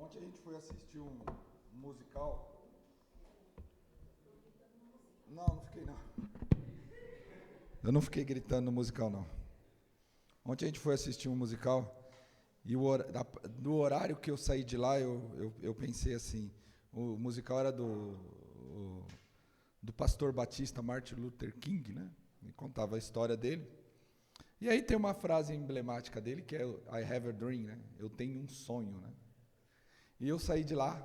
Ontem a gente foi assistir um musical. Não fiquei não. Eu não fiquei gritando no musical, não. Ontem a gente foi assistir um musical e do horário que eu saí de lá, eu pensei assim, o musical era do pastor batista Martin Luther King, né? Me contava a história dele. E aí tem uma frase emblemática dele que é I have a dream, né? Eu tenho um sonho, né? E eu saí de lá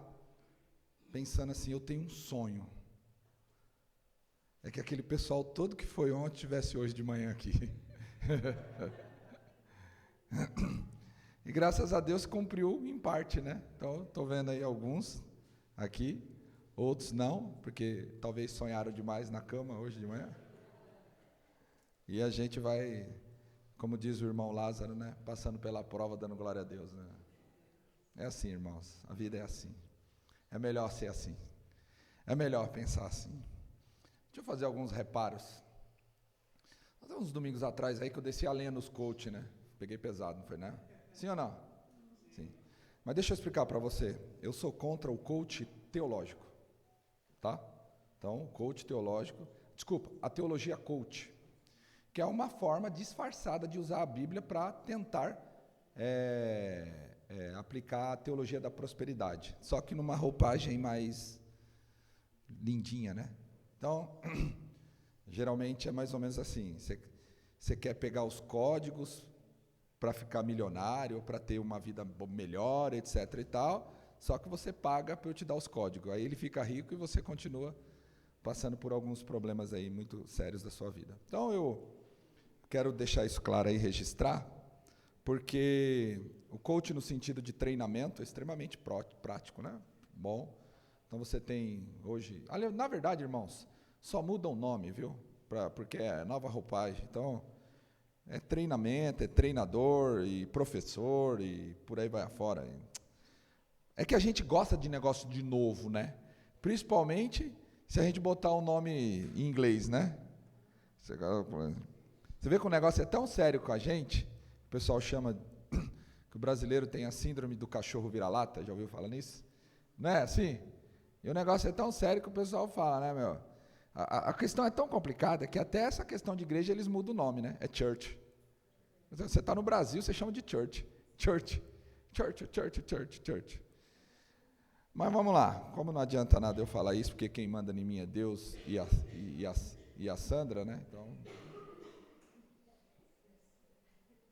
pensando assim, eu tenho um sonho. É que aquele pessoal todo que foi ontem estivesse hoje de manhã aqui. E graças a Deus cumpriu em parte, né? Então, estou vendo aí alguns aqui, outros não, porque talvez sonharam demais na cama hoje de manhã. E a gente vai, como diz o irmão Lázaro, né? Passando pela prova, dando glória a Deus, né? É assim, irmãos, a vida é assim. É melhor ser assim. É melhor pensar assim. Deixa eu fazer alguns reparos. Há uns domingos atrás aí que eu desci a lenha nos coach, né? Peguei pesado, não foi, né? Sim ou não? Sim. Mas deixa eu explicar para você. Eu sou contra o coach teológico, tá? Então, coach teológico, desculpa, a teologia coach, que é uma forma disfarçada de usar a Bíblia para tentar aplicar a teologia da prosperidade, só que numa roupagem mais lindinha, né? Então, geralmente é mais ou menos assim, você quer pegar os códigos para ficar milionário, para ter uma vida melhor, etc e tal, só que você paga para eu te dar os códigos, aí ele fica rico e você continua passando por alguns problemas aí muito sérios da sua vida. Então eu quero deixar isso claro aí, registrar, porque o coach no sentido de treinamento é extremamente prático, né? Bom, então você tem hoje, na verdade, irmãos, só muda o nome, viu? Porque é nova roupagem, então é treinamento, é treinador e professor e por aí vai afora. É que a gente gosta de negócio de novo, né? Principalmente se a gente botar o nome em inglês, né? Você vê que o negócio é tão sério com a gente, o pessoal chama que o brasileiro tem a síndrome do cachorro vira-lata, já ouviu falar nisso? Não é assim? E o negócio é tão sério que o pessoal fala, né, meu? A questão é tão complicada que até essa questão de igreja eles mudam o nome, né? É church. Você está no Brasil, você chama de church. Church. Church, church, church, church. Mas vamos lá. Como não adianta nada eu falar isso, porque quem manda em mim é Deus e a Sandra, né? Então...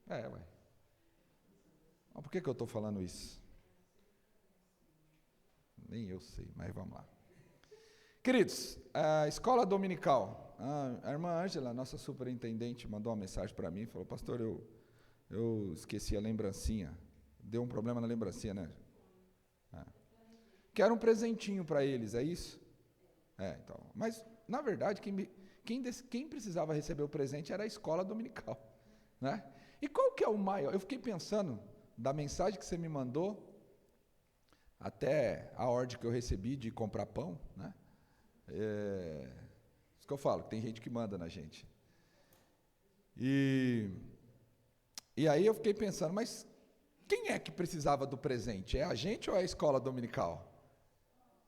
ué. Mas por que eu estou falando isso? Nem eu sei, mas vamos lá. Queridos, a escola dominical, a irmã Ângela, nossa superintendente, mandou uma mensagem para mim, falou, pastor, eu esqueci a lembrancinha, deu um problema na lembrancinha, né? Quero um presentinho para eles, é isso? Então, mas, na verdade, quem precisava receber o presente era a escola dominical, né? E qual que é o maior? Eu fiquei pensando, da mensagem que você me mandou, até a ordem que eu recebi de comprar pão, né? Isso que eu falo, que tem gente que manda na gente. E aí eu fiquei pensando, mas quem é que precisava do presente? É a gente ou é a escola dominical?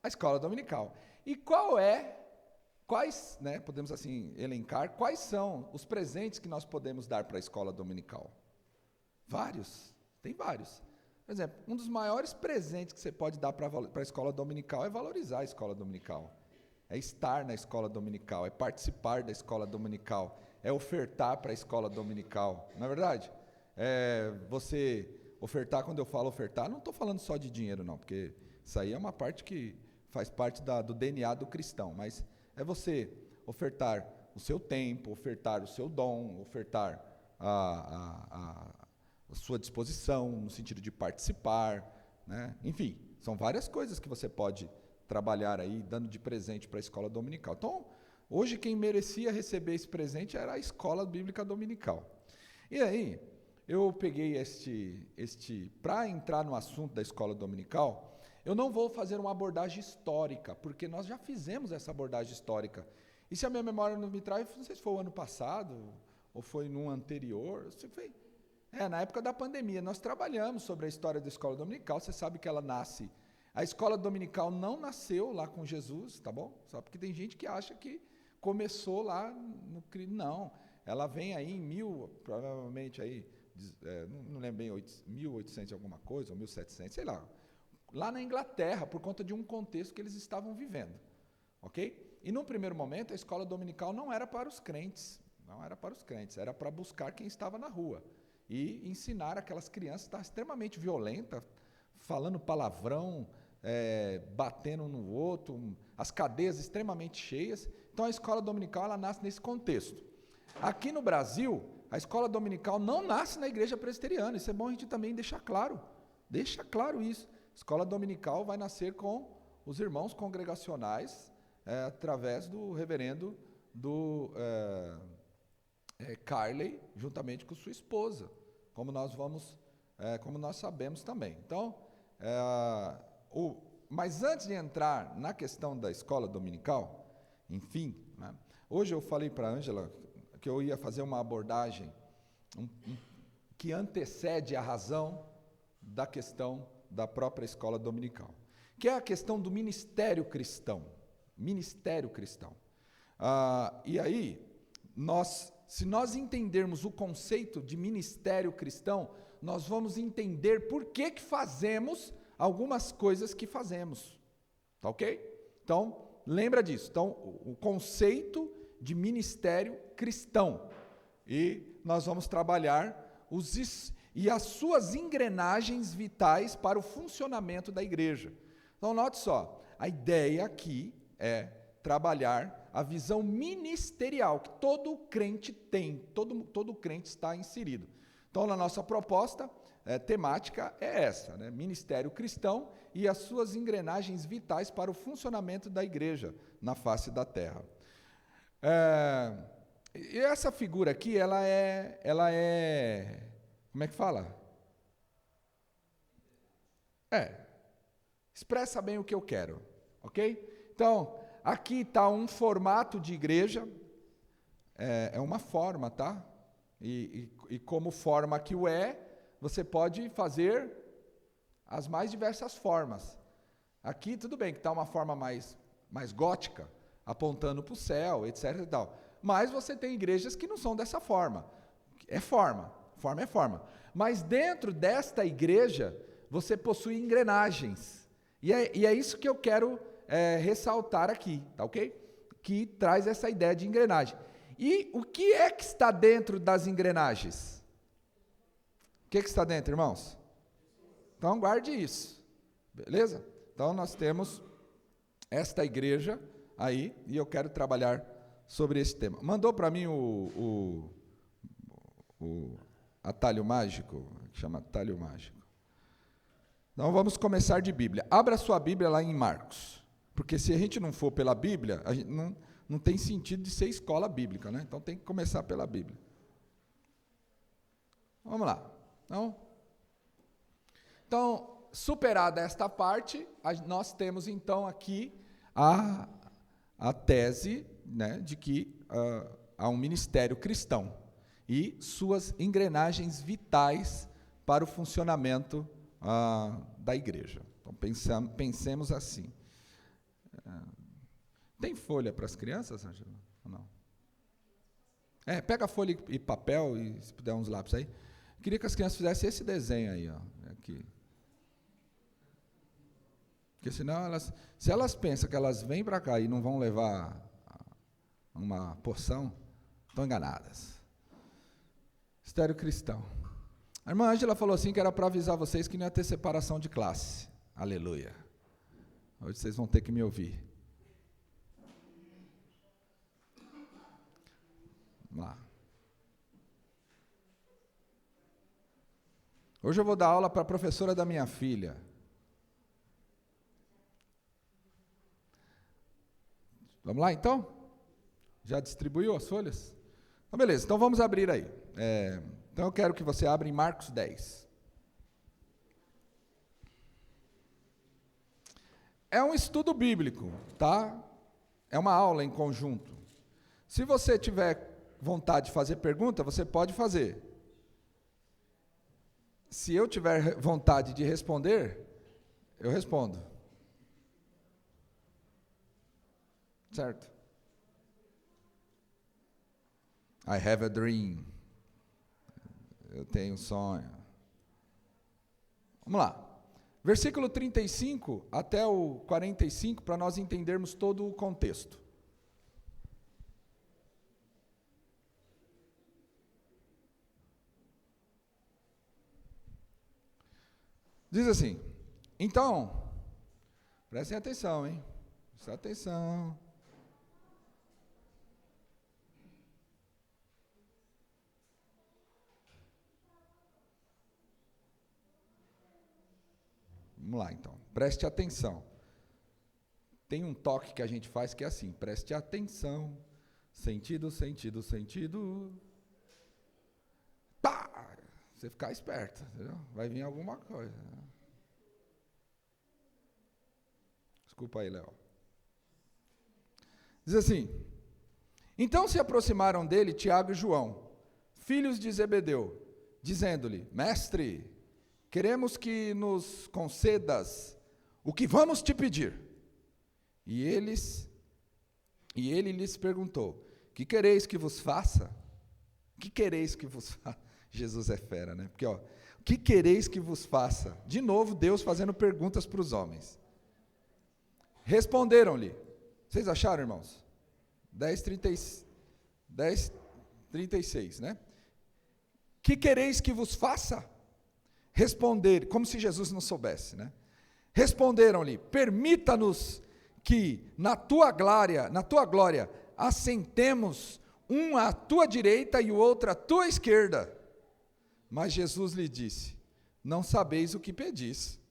A escola dominical. E quais, né, podemos assim elencar, quais são os presentes que nós podemos dar para a escola dominical? Vários, tem vários. Por exemplo, um dos maiores presentes que você pode dar para a escola dominical é valorizar a escola dominical. É estar na escola dominical, é participar da escola dominical, é ofertar para a escola dominical, não é verdade? Você ofertar, quando eu falo ofertar, não estou falando só de dinheiro não, porque isso aí é uma parte que faz parte do DNA do cristão, mas é você ofertar o seu tempo, ofertar o seu dom, ofertar a sua disposição, no sentido de participar, né? Enfim, são várias coisas que você pode trabalhar aí, dando de presente para a escola dominical. Então, hoje quem merecia receber esse presente era a escola bíblica dominical. E aí, eu peguei para entrar no assunto da escola dominical, eu não vou fazer uma abordagem histórica, porque nós já fizemos essa abordagem histórica. E se a minha memória não me traz, não sei se foi o ano passado, ou foi no anterior, Na época da pandemia, nós trabalhamos sobre a história da escola dominical. Você sabe que ela nasce. A escola dominical não nasceu lá com Jesus, tá bom? Só porque tem gente que acha que começou lá no Cristo. Não, ela vem aí provavelmente aí, não lembro bem, 1800 e alguma coisa, ou 1700, sei lá. Lá na Inglaterra, por conta de um contexto que eles estavam vivendo. Ok? E num primeiro momento, a escola dominical não era para os crentes. Não era para os crentes, era para buscar quem estava na rua. E ensinar aquelas crianças, estavam extremamente violentas, falando palavrão, batendo no outro, as cadeias extremamente cheias. Então a escola dominical ela nasce nesse contexto. Aqui no Brasil, a escola dominical não nasce na igreja presbiteriana. Isso é bom a gente também deixar claro. Deixa claro isso. A escola dominical vai nascer com os irmãos congregacionais, através do reverendo Carley, juntamente com sua esposa, como nós sabemos também. Então, mas antes de entrar na questão da escola dominical, enfim, né, hoje eu falei para a Ângela que eu ia fazer uma abordagem que antecede a razão da questão da própria escola dominical, que é a questão do ministério cristão. Ministério cristão. E aí, se nós entendermos o conceito de ministério cristão, nós vamos entender por que fazemos algumas coisas que fazemos. Tá ok? Então, lembra disso. Então, o conceito de ministério cristão. E nós vamos trabalhar e as suas engrenagens vitais para o funcionamento da igreja. Então, note só, a ideia aqui é trabalhar a visão ministerial que todo crente tem, todo crente está inserido. Então, na nossa proposta temática é essa, né? Ministério cristão e as suas engrenagens vitais para o funcionamento da igreja na face da terra. E essa figura aqui, ela é, como é que fala? Expressa bem o que eu quero, ok? Então, aqui está um formato de igreja, é uma forma, tá? E como forma que você pode fazer as mais diversas formas. Aqui, tudo bem que está uma forma mais gótica, apontando para o céu, etc. e tal. Mas você tem igrejas que não são dessa forma. Forma é forma. Mas dentro desta igreja, você possui engrenagens. E é isso que eu quero ressaltar aqui, tá ok? Que traz essa ideia de engrenagem. E o que é que está dentro das engrenagens? O que está dentro, irmãos? Então guarde isso, beleza? Então nós temos esta igreja aí, e eu quero trabalhar sobre esse tema. Mandou para mim o atalho mágico, que chama atalho mágico. Então vamos começar de Bíblia. Abra sua Bíblia lá em Marcos. Porque se a gente não for pela Bíblia, a gente não tem sentido de ser escola bíblica, né? Então tem que começar pela Bíblia. Vamos lá. Então, superada esta parte, nós temos então aqui a tese, né, de que há um ministério cristão e suas engrenagens vitais para o funcionamento da igreja. Então pensemos assim. Tem folha para as crianças, Ângela? Ou não? Pega folha e papel e se puder uns lápis aí. Queria que as crianças fizessem esse desenho aí, ó, aqui. Porque senão se elas pensam que elas vêm para cá e não vão levar uma porção, estão enganadas. Ministério cristão. A irmã Ângela falou assim que era para avisar vocês que não ia ter separação de classe. Aleluia. Hoje vocês vão ter que me ouvir. Vamos lá. Hoje eu vou dar aula para a professora da minha filha. Vamos lá, então? Já distribuiu as folhas? Então, beleza. Então, vamos abrir aí. Então, eu quero que você abra em Marcos 10. É um estudo bíblico, tá? É uma aula em conjunto. Se você tiver vontade de fazer pergunta, você pode fazer. se eu tiver vontade de responder, eu respondo. Certo? I have a dream. Eu tenho um sonho. Vamos lá. Versículo 35 até o 45, para nós entendermos todo o contexto. Diz assim: então, prestem atenção, hein? Prestem atenção. Vamos lá, então. Preste atenção. Tem um toque que a gente faz que é assim: preste atenção. Sentido, sentido, sentido. Pá! Você ficar esperto, entendeu? Vai vir alguma coisa. Desculpa aí, Léo. Diz assim: então se aproximaram dele Tiago e João, filhos de Zebedeu, dizendo-lhe: mestre, queremos que nos concedas o que vamos te pedir. E ele lhes perguntou: que quereis que vos faça? Que quereis que vos faça? Jesus é fera, né? Porque, o que quereis que vos faça? De novo, Deus fazendo perguntas para os homens. Responderam-lhe. Vocês acharam, irmãos? 10:36, né? Que quereis que vos faça? Responder, como se Jesus não soubesse, né? Responderam-lhe: permita-nos que na tua glória, assentemos um à tua direita e o outro à tua esquerda. Mas Jesus lhe disse: não sabeis o que pedis.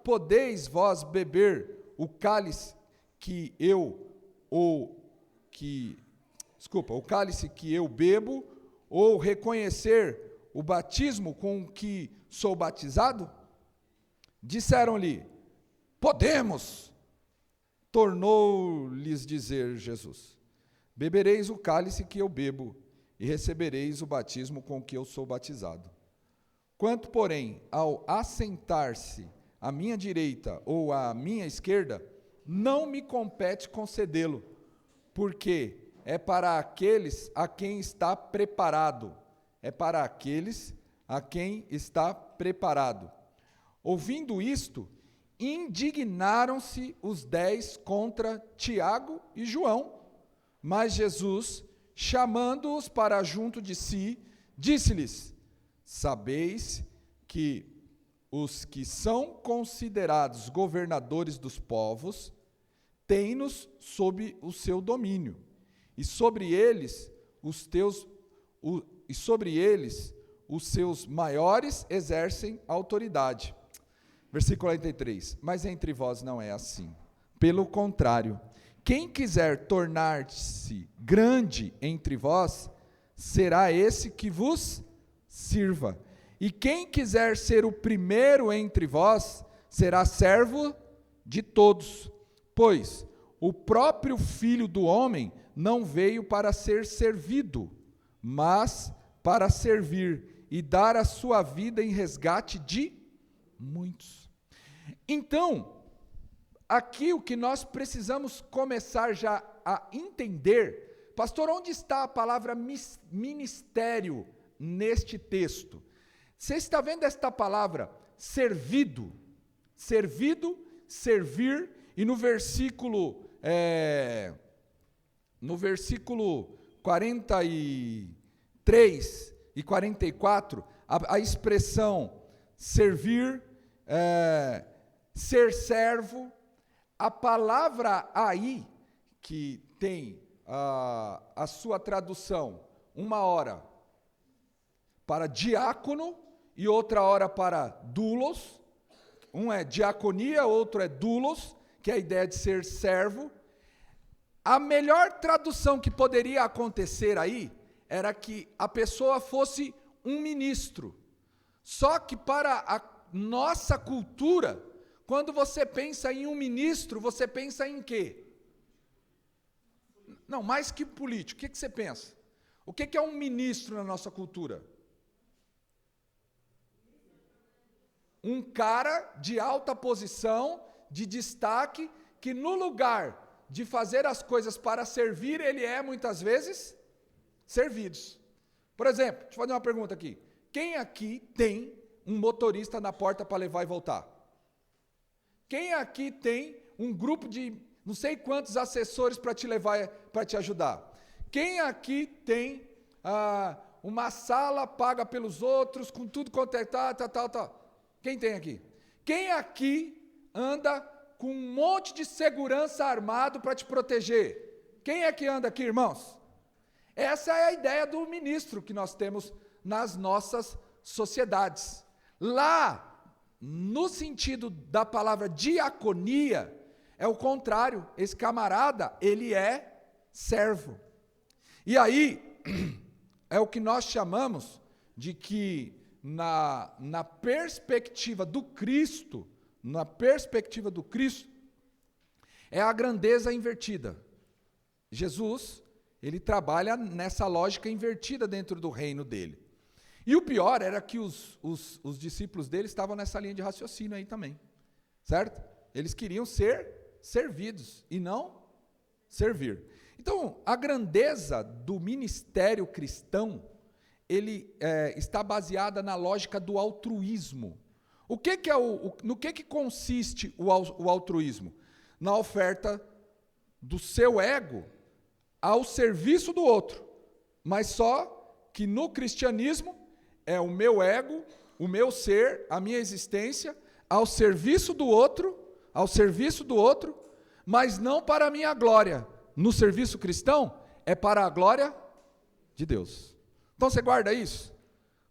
Podeis vós beber o cálice o cálice que eu bebo, ou reconhecer o batismo com que sou batizado? Disseram-lhe: podemos. Tornou-lhes dizer Jesus: bebereis o cálice que eu bebo, e recebereis o batismo com que eu sou batizado. Quanto, porém, ao assentar-se à minha direita ou à minha esquerda, não me compete concedê-lo, porque é para aqueles a quem está preparado. É para aqueles a quem está preparado. Ouvindo isto, indignaram-se os 10 contra Tiago e João. Mas Jesus, chamando-os para junto de si, disse-lhes: sabeis que os que são considerados governadores dos povos têm-nos sob o seu domínio, e sobre eles os seus maiores exercem autoridade. Versículo 43. Mas entre vós não é assim. Pelo contrário, quem quiser tornar-se grande entre vós, será esse que vos sirva. E quem quiser ser o primeiro entre vós, será servo de todos. Pois o próprio Filho do Homem não veio para ser servido, mas para servir e dar a sua vida em resgate de muitos. Então, aqui o que nós precisamos começar já a entender, pastor, onde está a palavra ministério neste texto? Você está vendo esta palavra servido, servir, e no versículo 43 e 44, a expressão servir, ser servo. A palavra aí, que tem a sua tradução, uma hora para diácono e outra hora para doulos, um é diaconia, outro é doulos, que é a ideia de ser servo. A melhor tradução que poderia acontecer aí era que a pessoa fosse um ministro. Só que para a nossa cultura, quando você pensa em um ministro, você pensa em quê? Não, mais que político, o que você pensa? O que é um ministro na nossa cultura? um cara de alta posição, de destaque, que no lugar de fazer as coisas para servir, ele é muitas vezes servidos. Por exemplo, deixa eu fazer uma pergunta aqui. Quem aqui tem um motorista na porta para levar e voltar? Quem aqui tem um grupo de não sei quantos assessores para te levar, para te ajudar? Quem aqui tem uma sala paga pelos outros, com tudo quanto é tal? Quem tem aqui? Quem aqui anda com um monte de segurança armado para te proteger? Quem é que anda aqui, irmãos? Essa é a ideia do ministro que nós temos nas nossas sociedades. Lá, no sentido da palavra diaconia, é o contrário. Esse camarada, ele é servo. E aí, é o que nós chamamos de que na perspectiva do Cristo, é a grandeza invertida. Jesus, ele trabalha nessa lógica invertida dentro do reino dele. E o pior era que os discípulos dele estavam nessa linha de raciocínio aí também, certo? Eles queriam ser servidos e não servir. Então, a grandeza do ministério cristão, ele está baseada na lógica do altruísmo. No que consiste o altruísmo? Na oferta do seu ego ao serviço do outro, mas só que no cristianismo é o meu ego, o meu ser, a minha existência, ao serviço do outro, mas não para a minha glória. No serviço cristão, é para a glória de Deus. Então você guarda isso?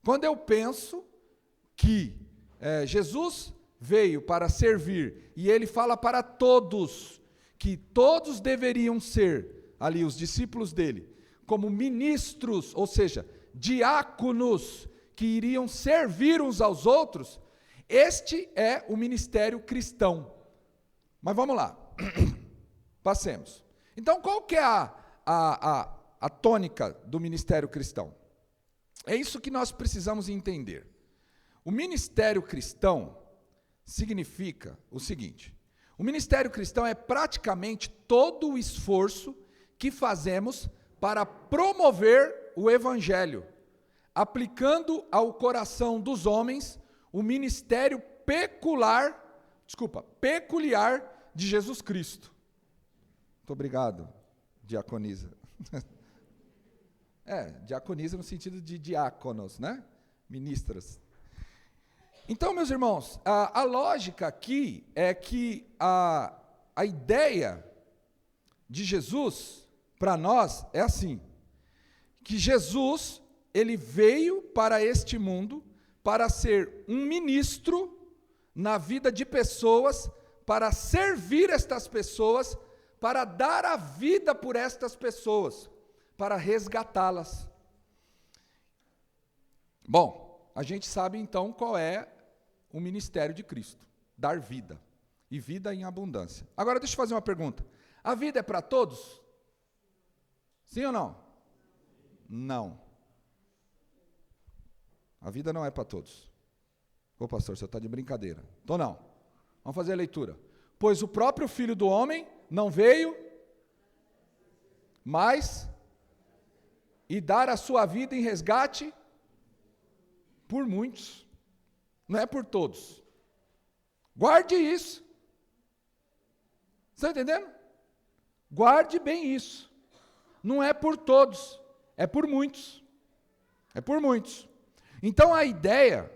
Quando eu penso que Jesus veio para servir, e ele fala para todos, que todos deveriam ser, ali os discípulos dele, como ministros, ou seja, diáconos, que iriam servir uns aos outros, este é o ministério cristão. Mas vamos lá, passemos. Então, qual que é a tônica do ministério cristão? É isso que nós precisamos entender. O ministério cristão significa o seguinte: o ministério cristão é praticamente todo o esforço que fazemos para promover o evangelho, aplicando ao coração dos homens o ministério peculiar de Jesus Cristo. Muito obrigado, diaconisa. Diaconisa no sentido de diáconos, né? Ministras. Então, meus irmãos, a lógica aqui é que a ideia de Jesus para nós é assim, que Jesus, ele veio para este mundo para ser um ministro na vida de pessoas, para servir estas pessoas, para dar a vida por estas pessoas, para resgatá-las. Bom, a gente sabe então qual é o ministério de Cristo: dar vida, e vida em abundância. Agora deixa eu fazer uma pergunta: a vida é para todos? Sim ou não? Não. A vida não é para todos. Ô pastor, você está de brincadeira. Então não. Vamos fazer a leitura. Pois o próprio Filho do Homem não veio, mas e dar a sua vida em resgate por muitos. Não é por todos. Guarde isso. Está entendendo? Guarde bem isso. Não é por todos, é por muitos. É por muitos. Então a ideia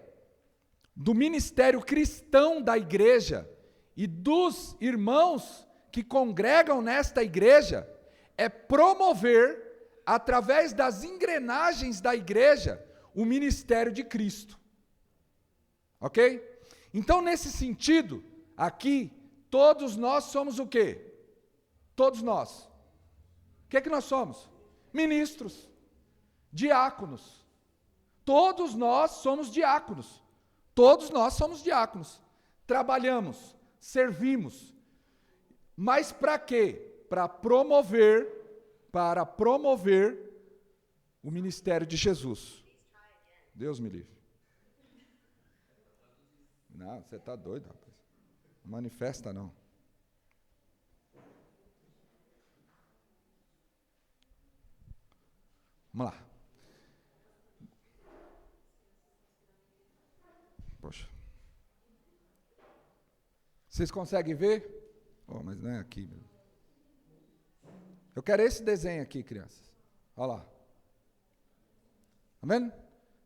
do ministério cristão da igreja e dos irmãos que congregam nesta igreja é promover, através das engrenagens da igreja, o ministério de Cristo. Ok? Então, nesse sentido, aqui, todos nós somos o quê? Todos nós. O que é que nós somos? Ministros, diáconos. Todos nós somos diáconos. Todos nós somos diáconos. Trabalhamos, servimos. Mas para quê? Para promover o ministério de Jesus. Deus me livre. Não, você está doido, rapaz. Não manifesta, não. Vamos lá. Poxa. Vocês conseguem ver? Oh, mas não é aqui. Eu quero esse desenho aqui, crianças. Olha lá. Tá vendo?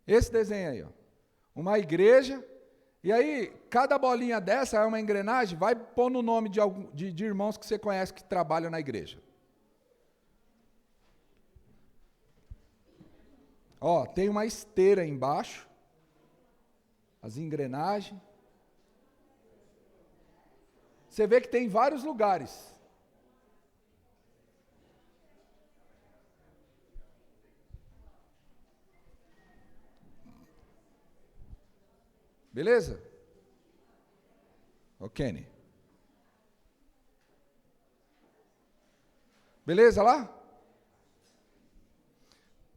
Esse desenho aí, ó. Uma igreja. E aí, cada bolinha dessa é uma engrenagem, vai pôr no nome de irmãos que você conhece que trabalham na igreja. Ó, tem uma esteira embaixo. As engrenagens. Você vê que tem vários lugares. Beleza? Ô Kenny. Beleza lá?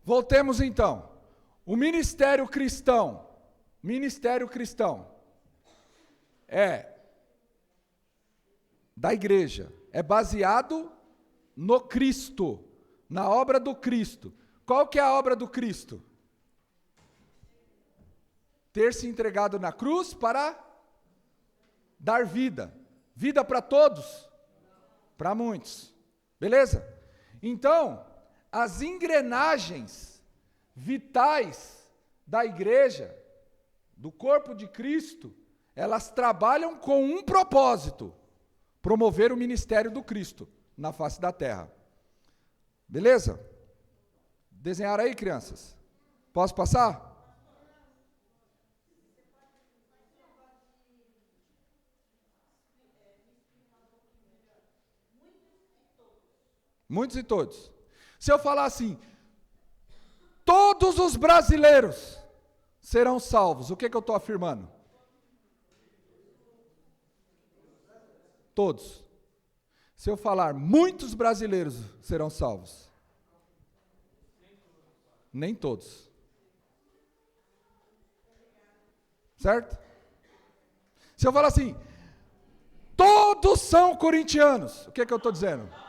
Voltemos então. O ministério cristão é da igreja, é baseado no Cristo, na obra do Cristo. Qual que é a obra do Cristo? Ter se entregado na cruz para dar vida. Vida para todos? Para muitos. Beleza? Então, as engrenagens vitais da igreja, do corpo de Cristo, elas trabalham com um propósito: promover o ministério do Cristo na face da terra. Beleza? Desenharam aí, crianças? Posso passar? Muitos e todos. Se eu falar assim, todos os brasileiros serão salvos, o que eu estou afirmando? Todos. Se eu falar, muitos brasileiros serão salvos. Nem todos. Certo? Se eu falar assim, todos são corintianos, o que eu estou dizendo?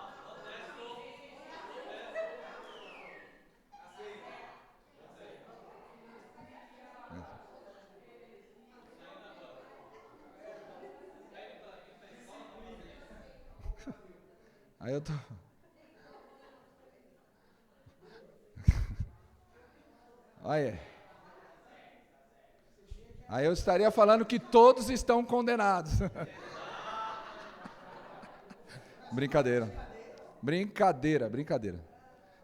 Aí eu tô... Aí eu estaria falando que todos estão condenados. Brincadeira.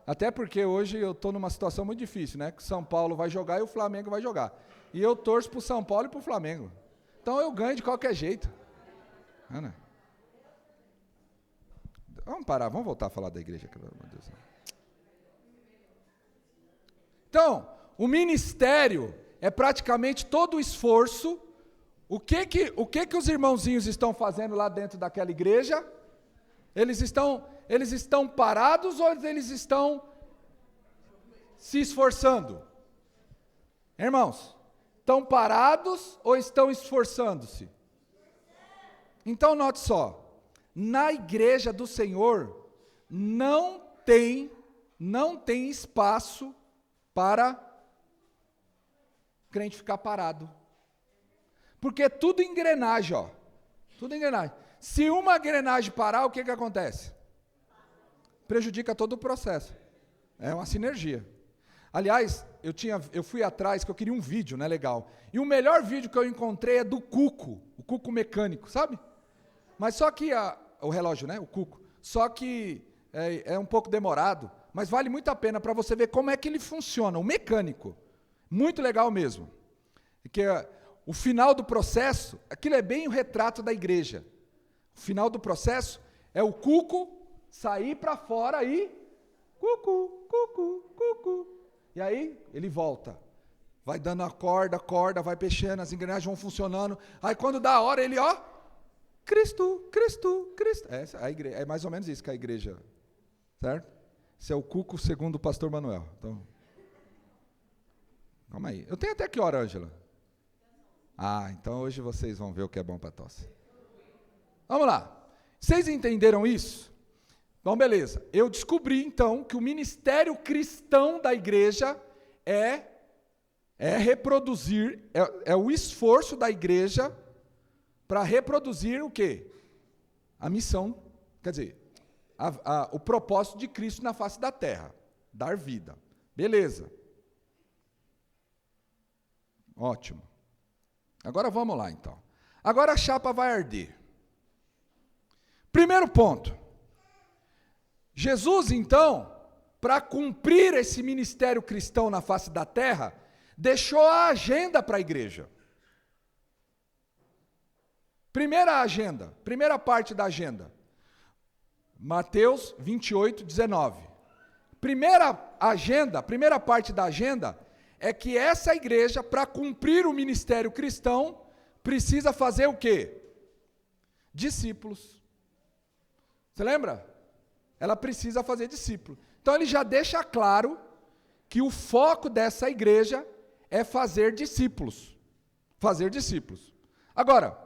Até porque hoje eu estou numa situação muito difícil, né? Que São Paulo vai jogar e o Flamengo vai jogar. E eu torço para o São Paulo e para o Flamengo. Então eu ganho de qualquer jeito. Ana. Vamos parar, vamos voltar a falar da igreja. Meu Deus. Então, o ministério é praticamente todo o esforço. O que os irmãozinhos estão fazendo lá dentro daquela igreja? Eles estão parados ou eles estão se esforçando? Irmãos, estão parados ou estão esforçando-se? Então note só, na igreja do Senhor não tem espaço para crente ficar parado. Porque é tudo engrenagem, ó. Tudo engrenagem. Se uma engrenagem parar, o que acontece? Prejudica todo o processo. É uma sinergia. Aliás, eu fui atrás, que eu queria um vídeo, né, legal. E o melhor vídeo que eu encontrei é do Cuco, o Cuco mecânico, sabe? Mas só que, o relógio, né, o Cuco. Só que é um pouco demorado, mas vale muito a pena para você ver como é que ele funciona, o mecânico. Muito legal mesmo. Porque o final do processo, aquilo é bem o retrato da igreja. O final do processo é o Cuco sair para fora e cucu, cucu, cucu. E aí ele volta. Vai dando a corda, vai mexendo, as engrenagens vão funcionando. Aí quando dá a hora, ele, ó, Cristo, Cristo, Cristo. É mais ou menos isso que a igreja, certo? Esse é o Cuco segundo o pastor Manuel. Então, calma aí. Eu tenho até que hora, Ângela? Ah, então hoje vocês vão ver o que é bom para tosse. Vamos lá. Vocês entenderam isso? Então, beleza. Eu descobri, então, que o ministério cristão da igreja é reproduzir, é o esforço da igreja para reproduzir o quê? A missão, quer dizer, o propósito de Cristo na face da terra, dar vida. Beleza. Ótimo. Agora vamos lá, então. Agora a chapa vai arder. Primeiro ponto. Jesus, então, para cumprir esse ministério cristão na face da terra, deixou a agenda para a igreja. Primeira agenda, primeira parte da agenda. Mateus 28, 19. Primeira agenda, primeira parte da agenda é que essa igreja, para cumprir o ministério cristão, precisa fazer o quê? Discípulos. Você lembra? Ela precisa fazer discípulos. Então ele já deixa claro que o foco dessa igreja é fazer discípulos. Fazer discípulos. Agora,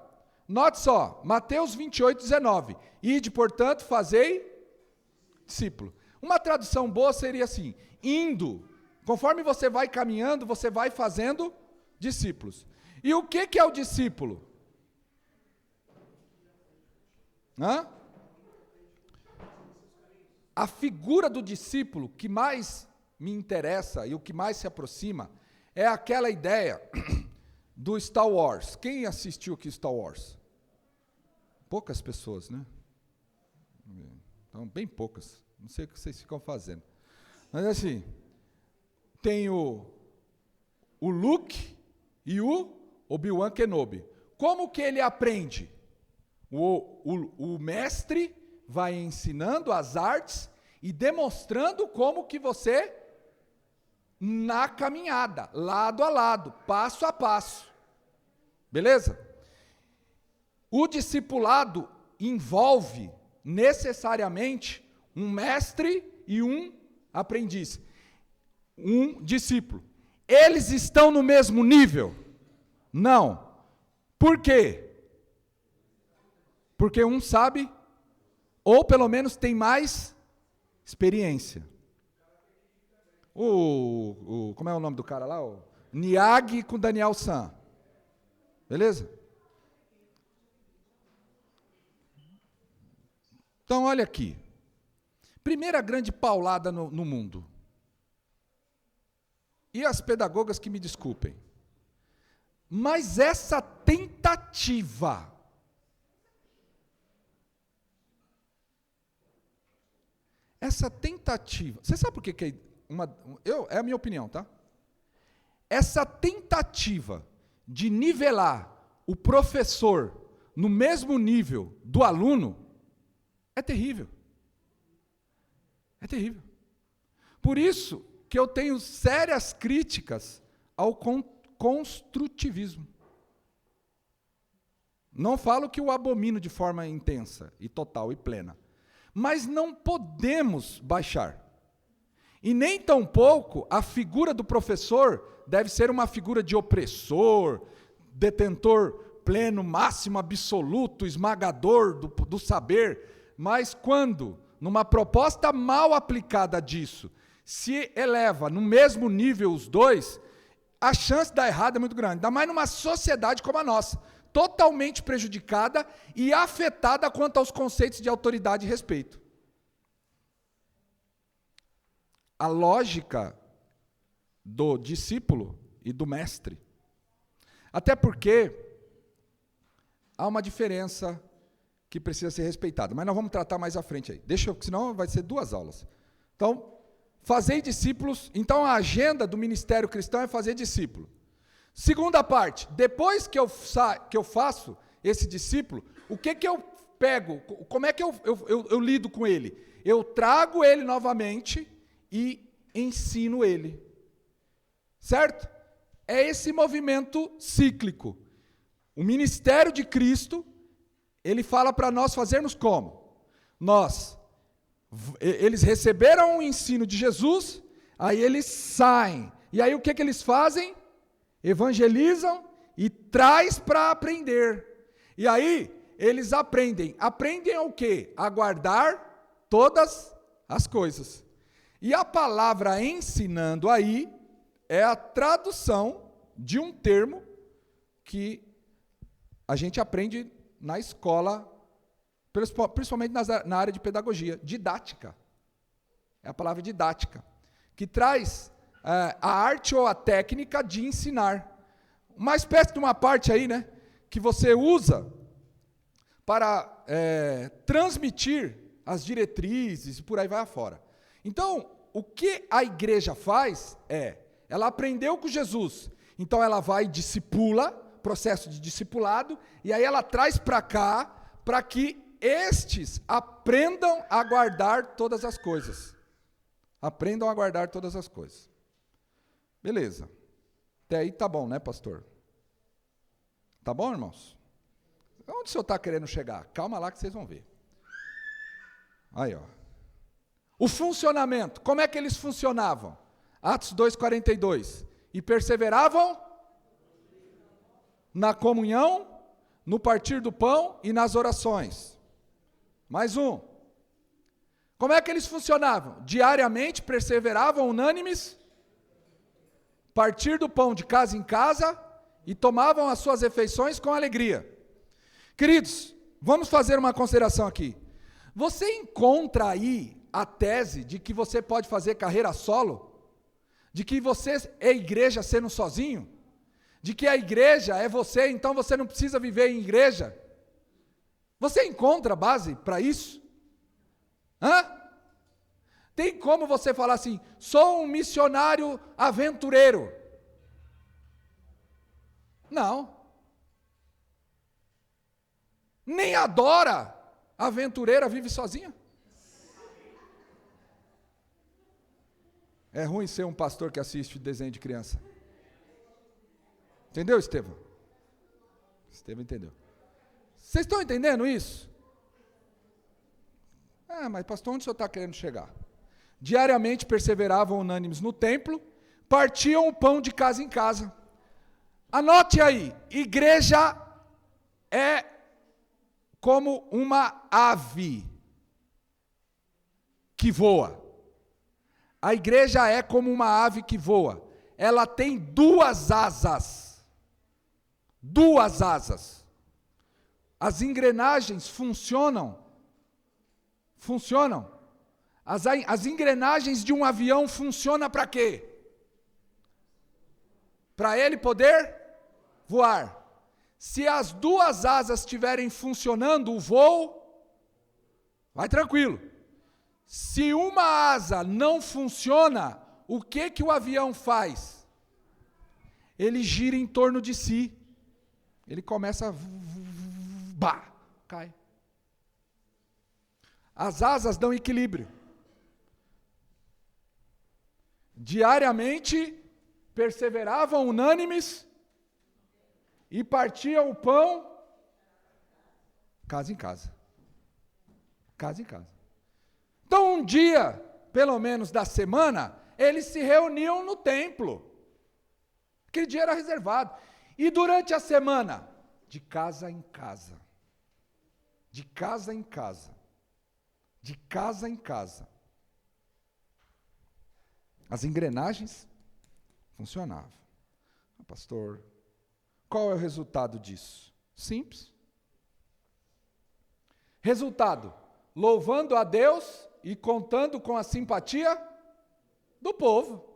note só, Mateus 28, 19. Ide, portanto, fazei discípulo. Uma tradução boa seria assim, indo, conforme você vai caminhando, você vai fazendo discípulos. E o que é o discípulo? A figura do discípulo que mais me interessa e o que mais se aproxima é aquela ideia do Star Wars. Quem assistiu aqui Star Wars? Poucas pessoas, né? Então, bem poucas. Não sei o que vocês ficam fazendo. Mas assim, tem o Luke e o Obi-Wan Kenobi. Como que ele aprende? O mestre vai ensinando as artes e demonstrando como que você, na caminhada, lado a lado, passo a passo. Beleza? O discipulado envolve necessariamente um mestre e um aprendiz, um discípulo. Eles estão no mesmo nível? Não. Por quê? Porque um sabe, ou pelo menos tem mais experiência. Como é o nome do cara lá? O Miyagi com Daniel San. Beleza? Então, olha aqui. Primeira grande paulada no mundo. E as pedagogas que me desculpem. Mas essa tentativa você sabe por que é a minha opinião, tá? Essa tentativa de nivelar o professor no mesmo nível do aluno é terrível. É terrível. Por isso que eu tenho sérias críticas ao construtivismo. Não falo que o abomino de forma intensa e total e plena. Mas não podemos baixar. E nem tampouco a figura do professor deve ser uma figura de opressor, detentor pleno, máximo, absoluto, esmagador do saber. Mas quando, numa proposta mal aplicada disso, se eleva no mesmo nível os dois, a chance de dar errado é muito grande. Ainda mais numa sociedade como a nossa, totalmente prejudicada e afetada quanto aos conceitos de autoridade e respeito. A lógica do discípulo e do mestre. Até porque há uma diferença que precisa ser respeitada, mas nós vamos tratar mais à frente aí. Senão vai ser 2 aulas. Então, fazer discípulos. Então, a agenda do ministério cristão é fazer discípulo. Segunda parte, depois que eu faço esse discípulo, o que eu pego? Como é que eu lido com ele? Eu trago ele novamente e ensino ele. Certo? É esse movimento cíclico. O ministério de Cristo, ele fala para nós fazermos como? Eles receberam o ensino de Jesus, aí eles saem. E aí o que eles fazem? Evangelizam e traz para aprender. E aí, eles aprendem. Aprendem o quê? A guardar todas as coisas. E a palavra ensinando aí é a tradução de um termo que a gente aprende na escola, principalmente na área de pedagogia, didática. É a palavra didática, que traz a arte ou a técnica de ensinar. Uma espécie de uma parte aí, né, que você usa para transmitir as diretrizes e por aí vai afora. Então, o que a igreja faz ela aprendeu com Jesus, então ela vai e discipula, processo de discipulado, e aí ela traz para cá, para que estes aprendam a guardar todas as coisas. Aprendam a guardar todas as coisas. Beleza. Até aí tá bom, né, pastor? Tá bom, irmãos? Onde o senhor está querendo chegar? Calma lá que vocês vão ver. Aí, ó. O funcionamento, como é que eles funcionavam? Atos 2,42. E perseveravam na comunhão, no partir do pão e nas orações. Mais um. Como é que eles funcionavam? Diariamente perseveravam unânimes, partir do pão de casa em casa e tomavam as suas refeições com alegria. Queridos, vamos fazer uma consideração aqui. Você encontra aí a tese de que você pode fazer carreira solo? De que você é igreja sendo sozinho? De que a igreja é você, então você não precisa viver em igreja? Você encontra base para isso? Tem como você falar assim, sou um missionário aventureiro? Não. Nem a Dora, aventureira, vive sozinha. É ruim ser um pastor que assiste desenho de criança. Entendeu, Estevão? Estevão entendeu. Vocês estão entendendo isso? Mas pastor, onde o senhor está querendo chegar? Diariamente perseveravam unânimes no templo, partiam o pão de casa em casa. Anote aí, igreja é como uma ave que voa. A igreja é como uma ave que voa. Ela tem duas asas. Duas asas. As engrenagens funcionam. As engrenagens de um avião funcionam para quê? Para ele poder voar. Se as duas asas estiverem funcionando, o voo vai tranquilo. Se uma asa não funciona, o que o avião faz? Ele gira em torno de si. Ele começa a cai. As asas dão equilíbrio. Diariamente perseveravam unânimes e partiam o pão casa em casa. Casa em casa. Então, um dia, pelo menos da semana, eles se reuniam no templo. Aquele dia era reservado. E durante a semana, de casa em casa. De casa em casa. De casa em casa. As engrenagens funcionavam. Pastor, qual é o resultado disso? Simples. Resultado, louvando a Deus e contando com a simpatia do povo.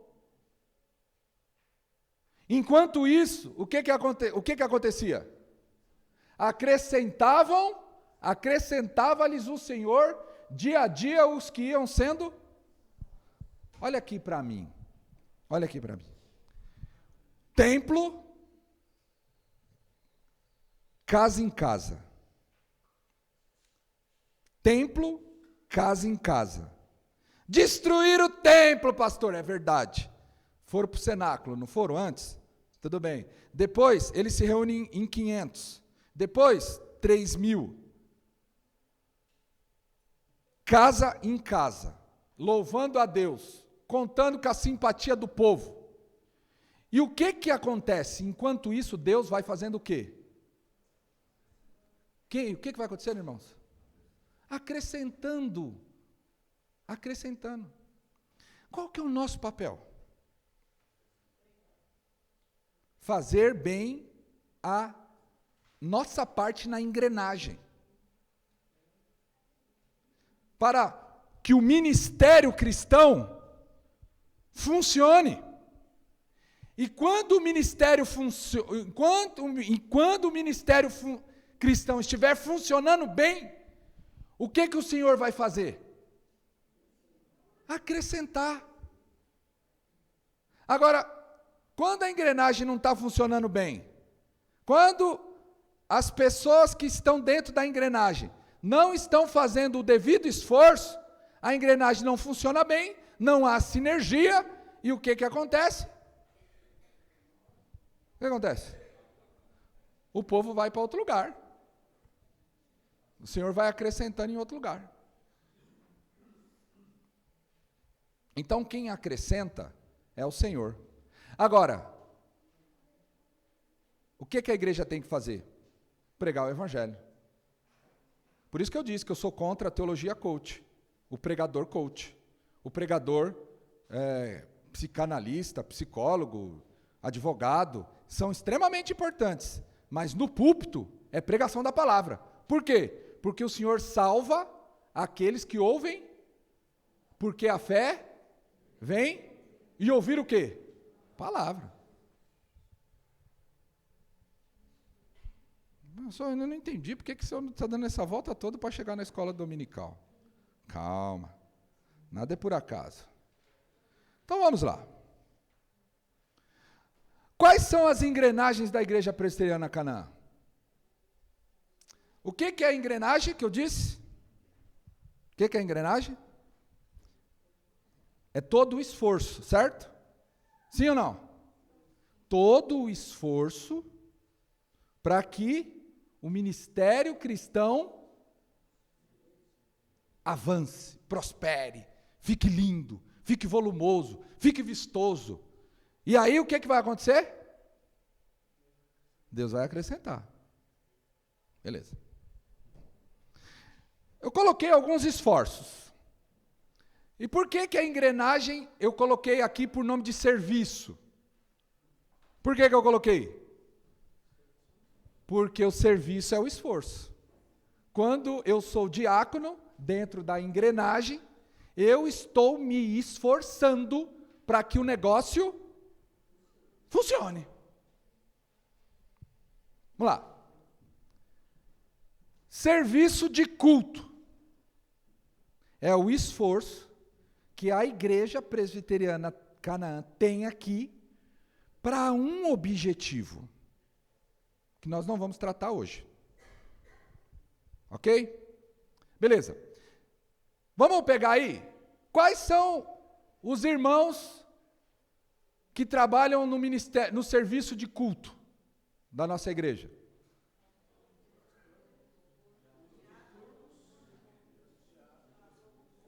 Enquanto isso, o que acontecia? Acrescentava-lhes o Senhor dia a dia os que iam sendo. Olha aqui para mim. Templo, casa em casa. Templo, casa em casa. Destruir o templo, pastor, é verdade. Foram para o cenáculo, não foram antes? Tudo bem. Depois, eles se reúnem em 500. Depois, 3.000. Casa em casa, louvando a Deus, contando com a simpatia do povo. E o que acontece? Enquanto isso, Deus vai fazendo o quê? O que vai acontecer, irmãos? Acrescentando. Acrescentando. Qual que é o nosso papel? Fazer bem a nossa parte na engrenagem. Para que o ministério cristão funcione. E quando o ministério cristão estiver funcionando bem, o que o Senhor vai fazer? Acrescentar. Agora, quando a engrenagem não está funcionando bem, quando as pessoas que estão dentro da engrenagem não estão fazendo o devido esforço, a engrenagem não funciona bem, não há sinergia, e o que acontece? O que acontece? O povo vai para outro lugar. O Senhor vai acrescentando em outro lugar. Então, quem acrescenta é o Senhor. Agora, o que a igreja tem que fazer? Pregar o Evangelho. Por isso que eu disse que eu sou contra a teologia coach, o pregador coach, o pregador psicanalista, psicólogo, advogado, são extremamente importantes, mas no púlpito é pregação da palavra. Por quê? Porque o Senhor salva aqueles que ouvem, porque a fé vem e ouvir o quê? Palavra. Eu ainda não entendi porque que o senhor está dando essa volta toda para chegar na escola dominical. Calma, nada é por acaso. Então vamos lá. Quais são as engrenagens da Igreja Presbiteriana Canaã? O que é a engrenagem que eu disse? O que é a engrenagem? É todo o esforço, certo? Sim ou não? Todo o esforço para que o ministério cristão avance, prospere, fique lindo, fique volumoso, fique vistoso. E aí o que vai acontecer? Deus vai acrescentar. Beleza. Eu coloquei alguns esforços. E por que a engrenagem eu coloquei aqui por nome de serviço? Por que eu coloquei? Porque o serviço é o esforço. Quando eu sou diácono, dentro da engrenagem, eu estou me esforçando para que o negócio funcione. Vamos lá. Serviço de culto é o esforço que a Igreja Presbiteriana Canaã tem aqui para um objetivo, que nós não vamos tratar hoje. Ok? Beleza. Vamos pegar aí, quais são os irmãos que trabalham no ministério, no serviço de culto da nossa igreja?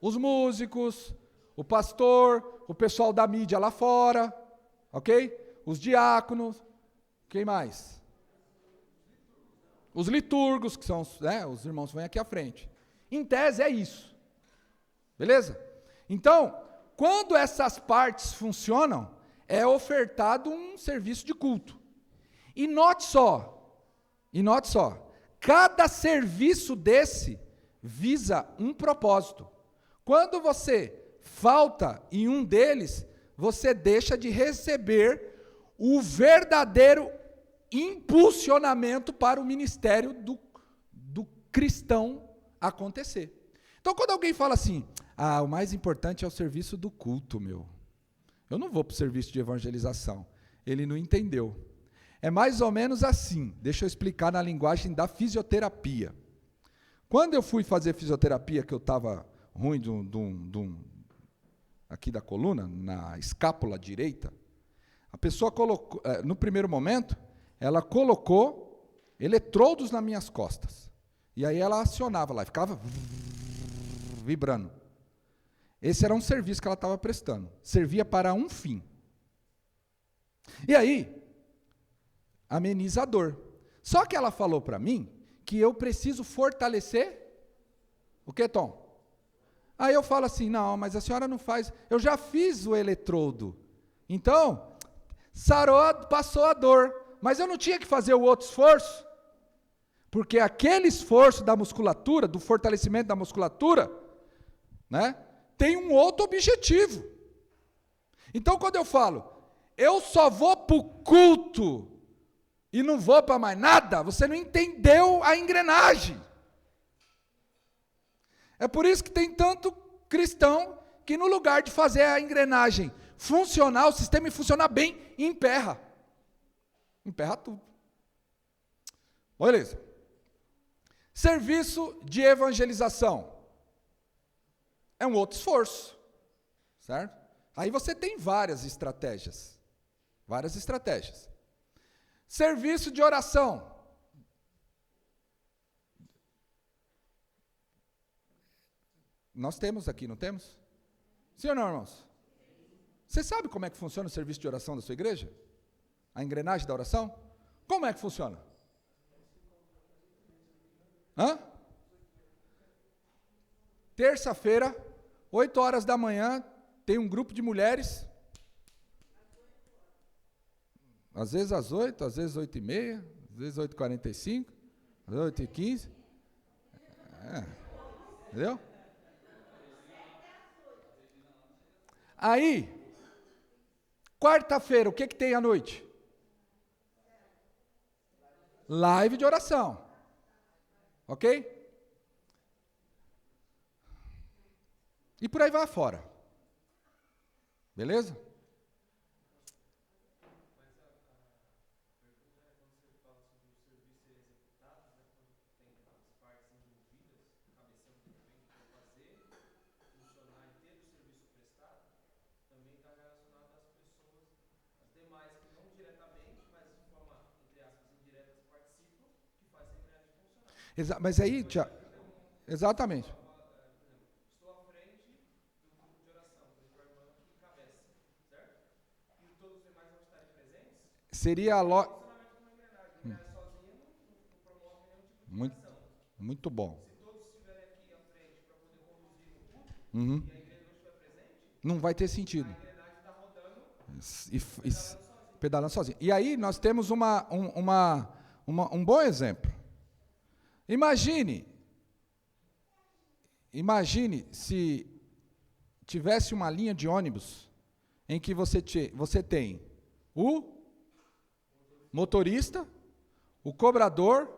Os músicos, o pastor, o pessoal da mídia lá fora, ok? Os diáconos, quem mais? Os liturgos, que são os irmãos que vêm aqui à frente. Em tese é isso. Beleza? Então, quando essas partes funcionam, é ofertado um serviço de culto. E note só, cada serviço desse visa um propósito. Quando você falta em um deles, você deixa de receber o verdadeiro impulsionamento para o ministério do cristão acontecer. Então, quando alguém fala assim, o mais importante é o serviço do culto, meu. Eu não vou para o serviço de evangelização. Ele não entendeu. É mais ou menos assim, deixa eu explicar na linguagem da fisioterapia. Quando eu fui fazer fisioterapia, que eu estava ruim aqui da coluna, na escápula direita, a pessoa colocou, no primeiro momento, ela colocou eletrodos nas minhas costas. E aí ela acionava lá, ficava vibrando. Esse era um serviço que ela estava prestando. Servia para um fim. E aí, ameniza a dor. Só que ela falou para mim que eu preciso fortalecer o que, Tom? Aí eu falo assim, não, mas a senhora não faz, eu já fiz o eletrodo. Então, sarou, passou a dor, mas eu não tinha que fazer o outro esforço? Porque aquele esforço da musculatura, do fortalecimento da musculatura, né, tem um outro objetivo. Então, quando eu falo, eu só vou para o culto e não vou para mais nada, você não entendeu a engrenagem. É por isso que tem tanto cristão que no lugar de fazer a engrenagem funcionar, o sistema funcionar bem, emperra. Emperra tudo. Beleza. Serviço de evangelização. É um outro esforço. Certo? Aí você tem várias estratégias. Várias estratégias. Serviço de oração. Nós temos aqui, não temos? Sim ou não, irmãos? Você sabe como é que funciona o serviço de oração da sua igreja? A engrenagem da oração? Como é que funciona? Hã? Terça-feira, 8 horas da manhã, tem um grupo de mulheres. Às vezes às 8, às vezes 8h30, às vezes 8h45, às vezes 8h15. Entendeu? Aí, quarta-feira, o que tem à noite? Live de oração. Ok? E por aí vai fora. Beleza? Mas aí, Tiago, exatamente. Estou à frente do grupo de oração, com a irmã que encabeça, certo? E todos os demais vão estar presentes? Seria a lo... Funcionamento de uma engrenagem. Sozinho não promove nenhum tipo de Muito, oração. muito bom. Se todos estiverem aqui à frente para poder conduzir o culto, Uhum. e a igreja não estiver presente, não vai ter sentido. a engrenagem está rodando pedalando sozinho. E aí nós temos um bom exemplo. Imagine se tivesse uma linha de ônibus em que você tem o motorista, o cobrador,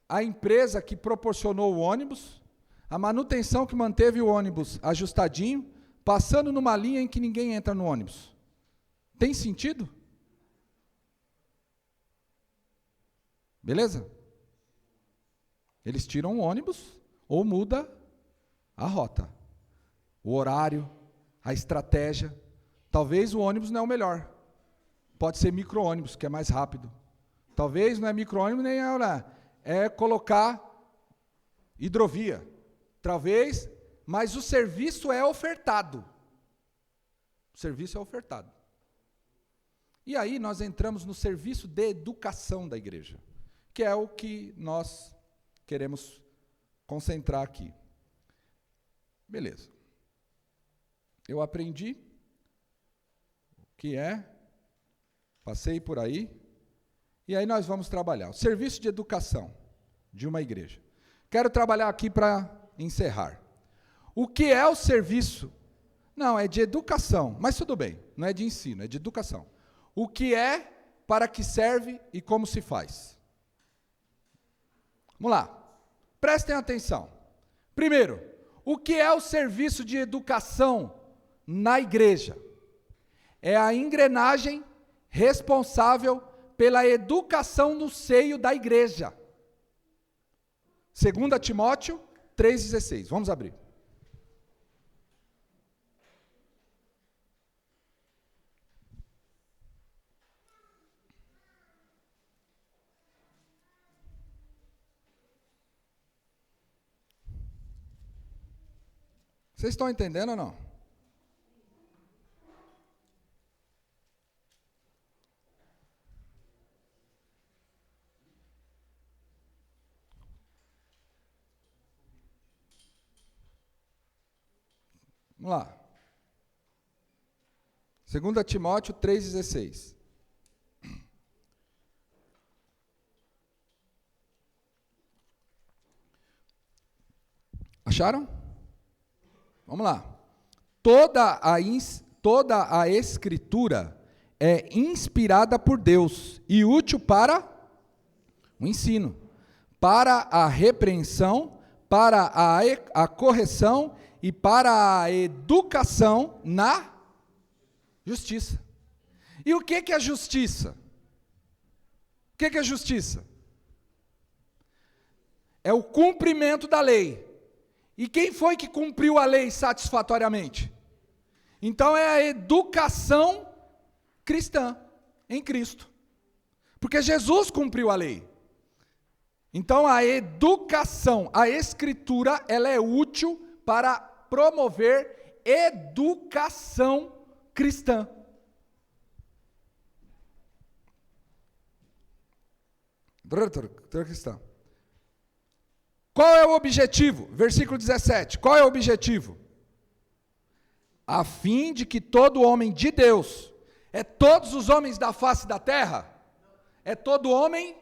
a empresa que proporcionou o ônibus, a manutenção que manteve o ônibus ajustadinho, passando numa linha em que ninguém entra no ônibus. Tem sentido? Beleza? Eles tiram o ônibus ou muda a rota, o horário, a estratégia. Talvez o ônibus não é o melhor. Pode ser micro-ônibus, que é mais rápido. Talvez não é micro-ônibus nem é colocar hidrovia. Talvez, mas o serviço é ofertado. O serviço é ofertado. E aí nós entramos no serviço de educação da igreja, que é o que nós queremos concentrar aqui. Beleza. Eu aprendi o que é, passei por aí, e aí nós vamos trabalhar. O serviço de educação de uma igreja. Quero trabalhar aqui para encerrar. O que é o serviço? Não, é de educação, mas tudo bem, não é de ensino, é de educação. O que é, para que serve e como se faz? Vamos lá. Prestem atenção. Primeiro, o que é o serviço de educação na igreja? É a engrenagem responsável pela educação no seio da igreja. 2 Timóteo 3,16. Vamos abrir. Vocês estão entendendo ou não? Vamos lá. 2 Timóteo 3,16. Acharam? Vamos lá. Toda a Escritura é inspirada por Deus e útil para o ensino, para a repreensão, para a correção e para a educação na justiça. E o que é justiça? O que é justiça? É o cumprimento da lei. E quem foi que cumpriu a lei satisfatoriamente? Então é a educação cristã em Cristo. Porque Jesus cumpriu a lei. Então a educação, a Escritura, ela é útil para promover educação cristã. Cristã. Qual é o objetivo? Versículo 17. Qual é o objetivo? A fim de que todo homem de Deus, é todos os homens da face da terra? É todo homem,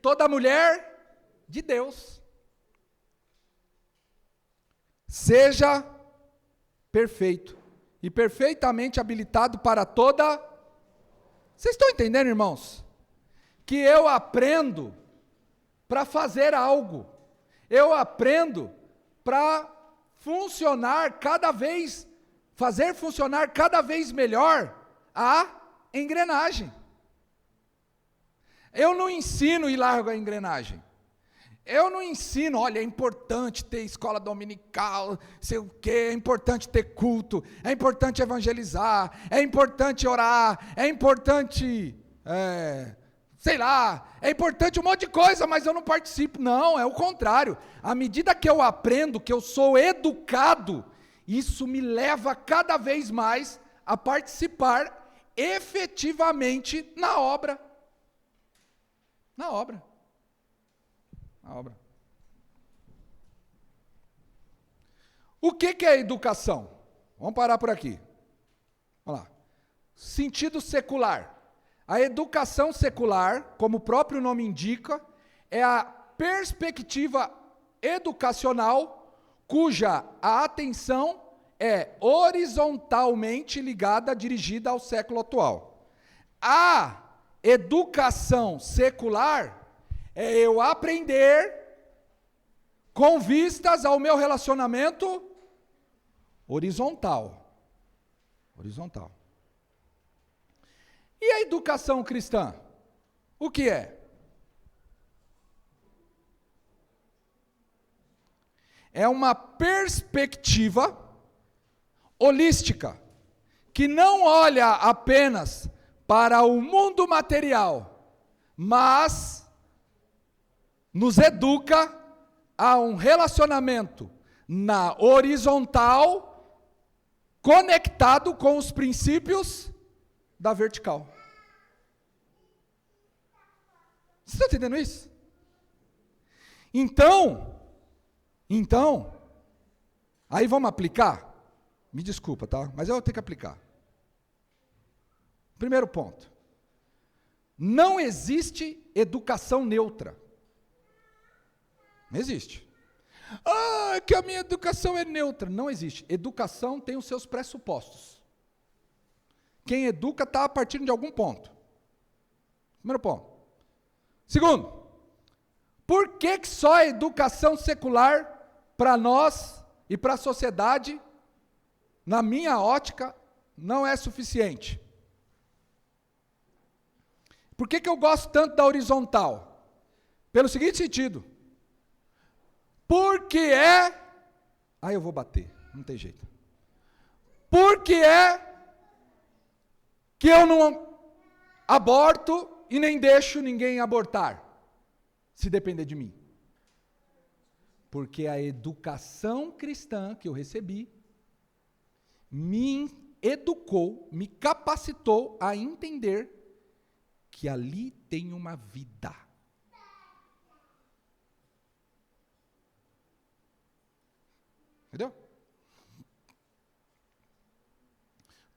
toda mulher de Deus. Seja perfeito e perfeitamente habilitado para toda. Vocês estão entendendo, irmãos? Que eu aprendo para fazer algo. Eu aprendo para funcionar fazer funcionar cada vez melhor a engrenagem. Eu não ensino e largo a engrenagem. Eu não ensino, olha, é importante ter escola dominical, sei o quê, é importante ter culto, é importante evangelizar, é importante orar, é importante, sei lá, é importante um monte de coisa, mas eu não participo. Não, é o contrário. À medida que eu aprendo, que eu sou educado, isso me leva cada vez mais a participar efetivamente na obra. Na obra. Na obra. O que é educação? Vamos parar por aqui. Vamos lá. Sentido secular. A educação secular, como o próprio nome indica, é a perspectiva educacional cuja a atenção é horizontalmente ligada, dirigida ao século atual. A educação secular é eu aprender com vistas ao meu relacionamento horizontal. Horizontal. E a educação cristã? O que é? É uma perspectiva holística, que não olha apenas para o mundo material, mas nos educa a um relacionamento na horizontal, conectado com os princípios da vertical. Você está entendendo isso? Então, aí vamos aplicar? Me desculpa, tá? Mas eu vou ter que aplicar. Primeiro ponto. Não existe educação neutra. Não existe. Ah, que a minha educação é neutra. Não existe. Educação tem os seus pressupostos. Quem educa está a partir de algum ponto. Primeiro ponto. Segundo, por que só a educação secular para nós e para a sociedade, na minha ótica, não é suficiente? Por que eu gosto tanto da horizontal? Pelo seguinte sentido. Porque eu vou bater, não tem jeito. Porque que eu não aborto e nem deixo ninguém abortar, se depender de mim. Porque a educação cristã que eu recebi me educou, me capacitou a entender que ali tem uma vida. Entendeu?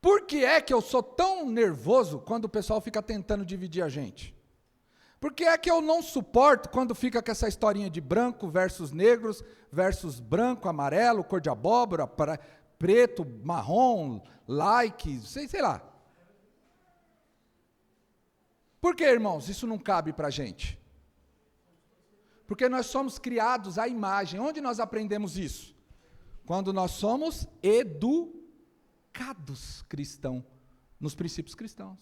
Por que é que eu sou tão nervoso quando o pessoal fica tentando dividir a gente? Por que é que eu não suporto quando fica com essa historinha de branco versus negros, versus branco, amarelo, cor de abóbora, preto, marrom, like, sei lá. Por que, irmãos, isso não cabe para a gente? Porque nós somos criados à imagem. Onde nós aprendemos isso? Quando nós somos educados cristãos, nos princípios cristãos.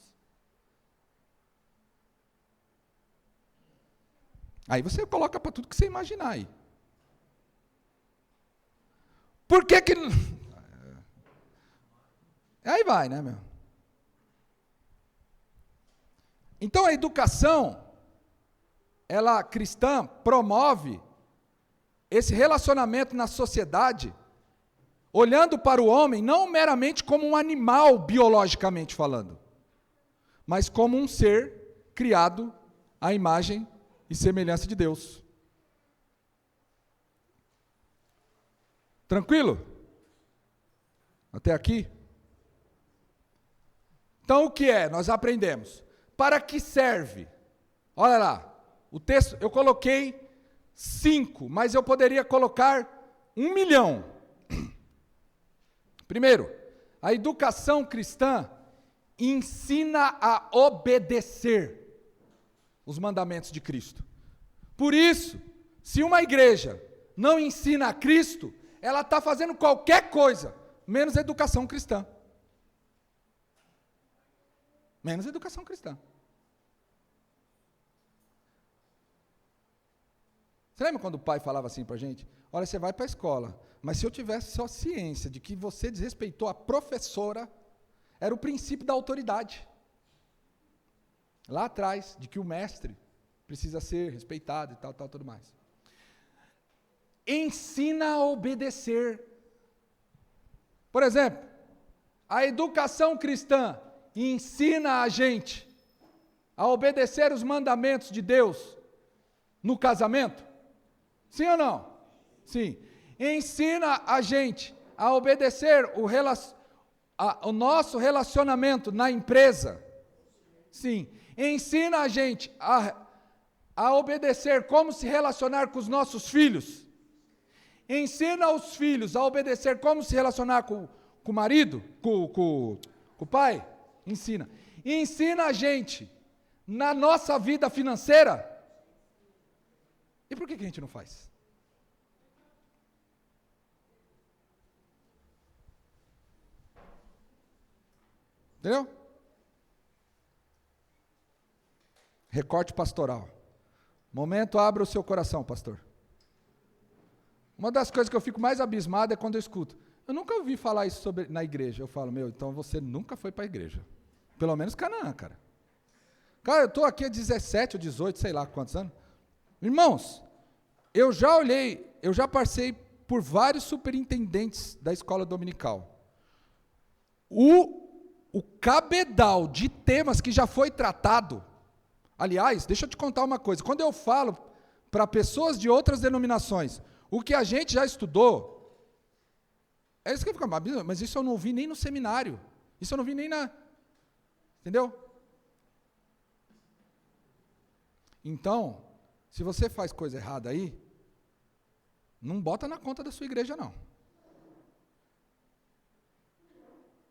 Aí você coloca para tudo que você imaginar aí. Por que que... Aí vai, né, meu? Então a educação, ela cristã, promove esse relacionamento na sociedade, olhando para o homem não meramente como um animal biologicamente falando, mas como um ser criado à imagem e semelhança de Deus. Tranquilo? Até aqui? Então o que é? Nós aprendemos. Para que serve? Olha lá, o texto, eu coloquei 5, mas eu poderia colocar 1 milhão. Primeiro, a educação cristã ensina a obedecer os mandamentos de Cristo. Por isso, se uma igreja não ensina a Cristo, ela está fazendo qualquer coisa, menos educação cristã. Menos educação cristã. Você lembra quando o pai falava assim para a gente? Olha, você vai para a escola, mas se eu tivesse só ciência de que você desrespeitou a professora, era o princípio da autoridade. Lá atrás, de que o mestre precisa ser respeitado e tal, tudo mais. Ensina a obedecer. Por exemplo, a educação cristã ensina a gente a obedecer os mandamentos de Deus no casamento? Sim ou não? Sim. Ensina a gente a obedecer o nosso relacionamento na empresa? Sim. Ensina a gente a obedecer como se relacionar com os nossos filhos? Ensina os filhos a obedecer como se relacionar com o marido, com o pai? Ensina. Ensina a gente na nossa vida financeira? E por que a gente não faz? Entendeu? Recorte pastoral. Momento, abra o seu coração, pastor. Uma das coisas que eu fico mais abismado é quando eu escuto. Eu nunca ouvi falar isso na igreja. Eu falo, então você nunca foi para a igreja. Pelo menos Canaã, cara. Cara, eu estou aqui há 17 ou 18, sei lá quantos anos. Irmãos, eu já passei por vários superintendentes da escola dominical. O cabedal de temas que já foi tratado. Aliás, deixa eu te contar uma coisa. Quando eu falo para pessoas de outras denominações, o que a gente já estudou, é isso que eu fico, mas isso eu não ouvi nem no seminário. Isso eu não vi nem na... Entendeu? Então, se você faz coisa errada aí, não bota na conta da sua igreja, não.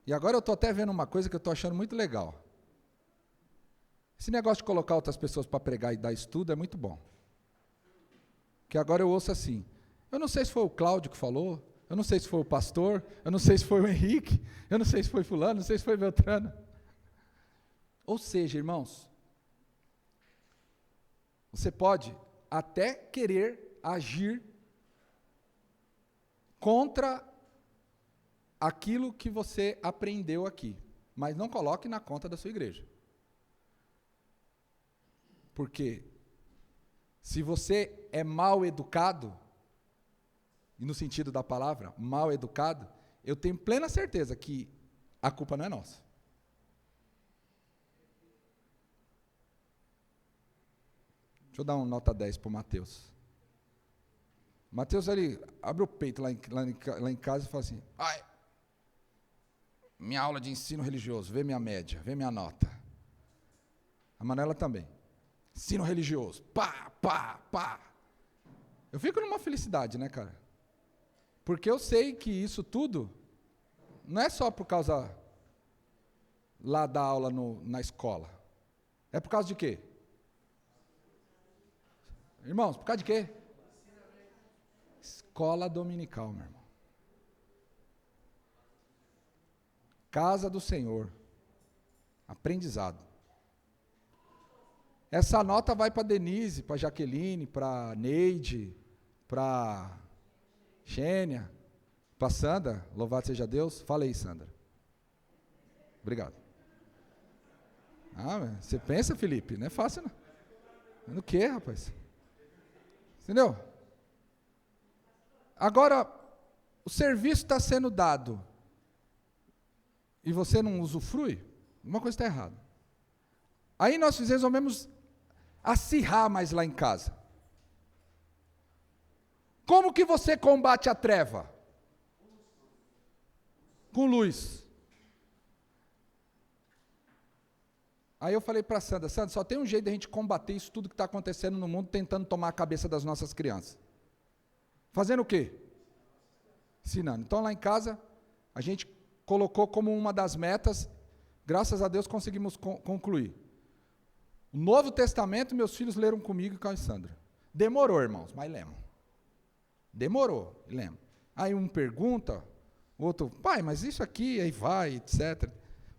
E agora eu estou até vendo uma coisa que eu estou achando muito legal. Esse negócio de colocar outras pessoas para pregar e dar estudo é muito bom. Que agora eu ouço assim, eu não sei se foi o Cláudio que falou, eu não sei se foi o pastor, eu não sei se foi o Henrique, eu não sei se foi fulano, não sei se foi Beltrano. Ou seja, irmãos, você pode até querer agir contra aquilo que você aprendeu aqui, mas não coloque na conta da sua igreja. Porque se você é mal educado, e no sentido da palavra, mal educado, eu tenho plena certeza que a culpa não é nossa. Deixa eu dar uma nota 10 para o Mateus. Mateus, ele abre o peito lá em casa e fala assim, ai, minha aula de ensino religioso, vê minha média, vê minha nota. A Manuela também. Ensino religioso, pá, pá, pá. Eu fico numa felicidade, né, cara? Porque eu sei que isso tudo não é só por causa lá da aula na escola. É por causa de quê? Irmãos, por causa de quê? Escola dominical, meu irmão. Casa do Senhor. Aprendizado. Essa nota vai para Denise, para Jaqueline, para Neide, para Xênia, para Sandra. Louvado seja Deus. Fala aí, Sandra. Obrigado. Você pensa, Felipe? Não é fácil, não. No que, rapaz? Entendeu? Agora, o serviço está sendo dado e você não usufrui, uma coisa está errada. Aí nós resolvemos acirrar mais lá em casa. Como que você combate a treva? Com luz. Aí eu falei para a Sandra, só tem um jeito de a gente combater isso tudo que está acontecendo no mundo, tentando tomar a cabeça das nossas crianças. Fazendo o quê? Ensinando. Então lá em casa, a gente colocou como uma das metas, graças a Deus conseguimos concluir. O Novo Testamento, meus filhos leram comigo e com a Sandra. Demorou, irmãos, mas lemos. Demorou, lemos. Aí um pergunta, o outro, pai, mas isso aqui, aí vai, etc.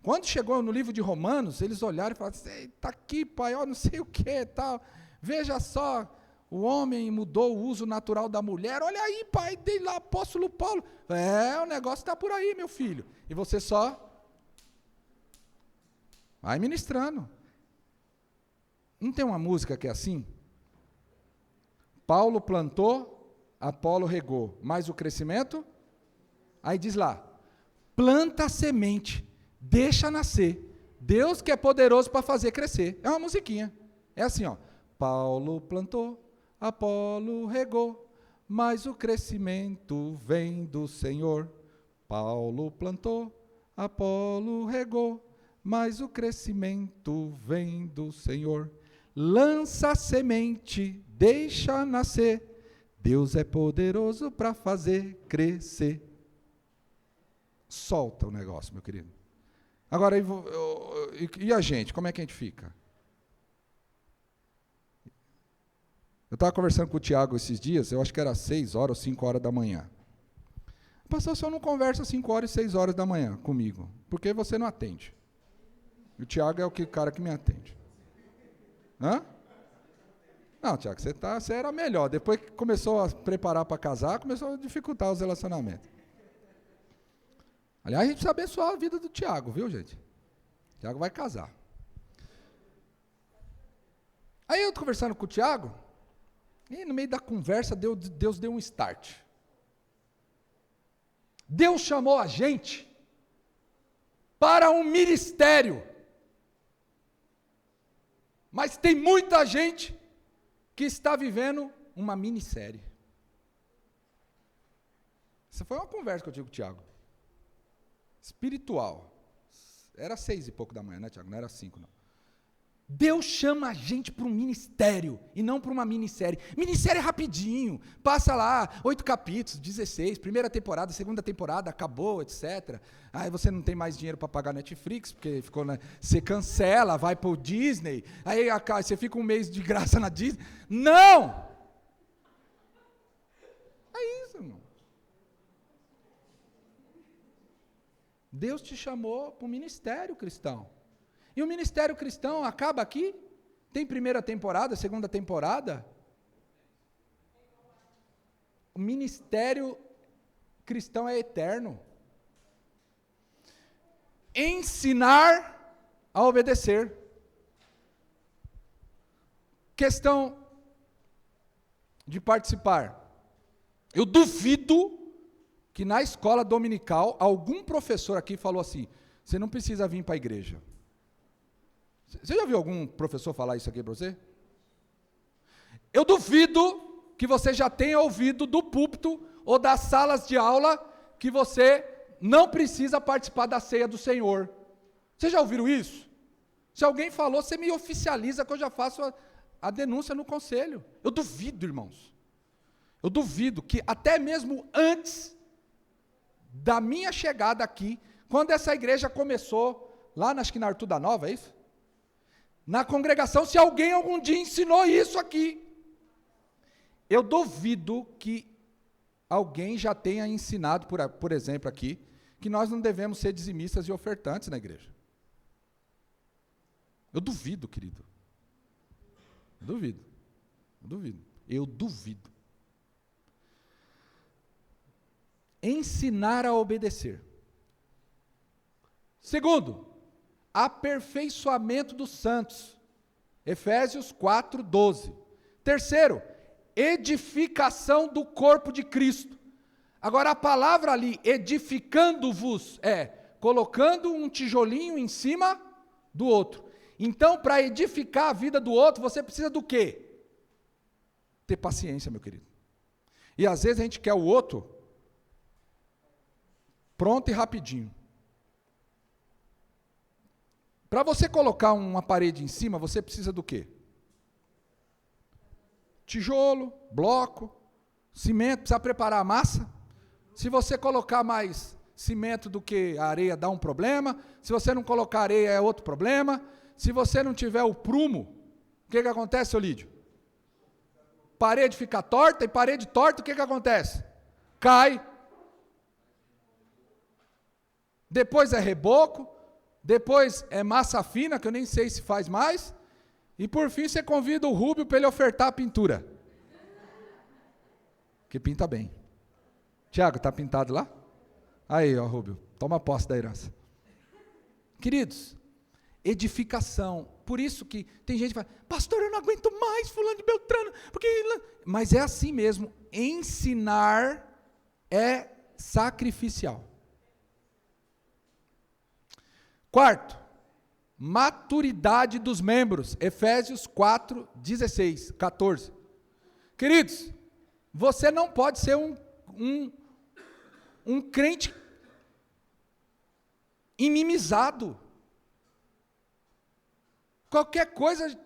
Quando chegou no livro de Romanos, eles olharam e falaram assim, está aqui, pai, ó, não sei o que, tal. Veja só, o homem mudou o uso natural da mulher. Olha aí, pai, dei lá, apóstolo Paulo. O negócio está por aí, meu filho. E você só vai ministrando. Não tem uma música que é assim? Paulo plantou, Apolo regou, mas o crescimento? Aí diz lá, planta a semente, deixa nascer. Deus que é poderoso para fazer crescer. É uma musiquinha. É assim, ó. Paulo plantou, Apolo regou, mas o crescimento vem do Senhor. Paulo plantou, Apolo regou, mas o crescimento vem do Senhor. Lança a semente, deixa nascer. Deus é poderoso para fazer crescer. Solta o negócio, meu querido. Agora, e a gente? Como é que a gente fica? Eu estava conversando com o Tiago esses dias, eu acho que era 6 horas ou 5 horas da manhã. Pastor, o senhor não conversa 5 horas e 6 horas da manhã comigo, porque você não atende. E o Tiago é o cara que me atende. Hã? Não, Tiago, você era melhor. Depois que começou a preparar para casar, começou a dificultar os relacionamentos. Aliás, a gente precisa abençoar a vida do Tiago, viu, gente? O Tiago vai casar. Aí eu estou conversando com o Tiago, e no meio da conversa, Deus deu um start. Deus chamou a gente para um ministério. Mas tem muita gente que está vivendo uma minissérie. Essa foi uma conversa que eu tive com o Tiago. Espiritual. Era 6 e pouco da manhã, né, Tiago? Não era 5, não. Deus chama a gente para um ministério e não para uma minissérie. Minissérie é rapidinho, passa lá 8 capítulos, 16, primeira temporada, segunda temporada, acabou, etc. Aí você não tem mais dinheiro para pagar Netflix, porque ficou, né? Você cancela, vai para o Disney, aí você fica um mês de graça na Disney. Não! É isso, irmão. Deus te chamou para o ministério cristão. E o ministério cristão acaba aqui? Tem primeira temporada, segunda temporada? O ministério cristão é eterno. Ensinar a obedecer. Questão de participar. Eu duvido que na escola dominical algum professor aqui falou assim, você não precisa vir para a igreja. Você já viu algum professor falar isso aqui para você? Eu duvido que você já tenha ouvido do púlpito ou das salas de aula que você não precisa participar da ceia do Senhor. Vocês já ouviram isso? Se alguém falou, você me oficializa que eu já faço a denúncia no conselho. Eu duvido, irmãos. Eu duvido que até mesmo antes da minha chegada aqui, quando essa igreja começou, lá acho que na Artur da Nova, é isso? Na congregação, se alguém algum dia ensinou isso aqui. Eu duvido que alguém já tenha ensinado, por exemplo, aqui, que nós não devemos ser dizimistas e ofertantes na igreja. Eu duvido, querido. Eu duvido. Ensinar a obedecer. Segundo, aperfeiçoamento dos santos. Efésios 4:12. Terceiro, edificação do corpo de Cristo. Agora a palavra ali, edificando-vos, é colocando um tijolinho em cima do outro. Então, para edificar a vida do outro, você precisa do quê? Ter paciência, meu querido. E às vezes a gente quer o outro pronto e rapidinho. Para você colocar uma parede em cima, você precisa do quê? Tijolo, bloco, cimento, precisa preparar a massa. Se você colocar mais cimento do que a areia, dá um problema. Se você não colocar areia, é outro problema. Se você não tiver o prumo, o que acontece, seu Lídio? Parede fica torta, e parede torta, o que acontece? Cai. Depois é reboco, depois é massa fina, que eu nem sei se faz mais, e por fim você convida o Rúbio para ele ofertar a pintura. Que pinta bem. Tiago, está pintado lá? Aí, ó, Rúbio, toma posse da herança. Queridos, edificação. Por isso que tem gente que fala, pastor, eu não aguento mais fulano de Beltrano, porque... Mas é assim mesmo, ensinar é sacrificial. Quarto, maturidade dos membros, Efésios 4:16, 14. Queridos, você não pode ser um crente imimizado. Qualquer coisa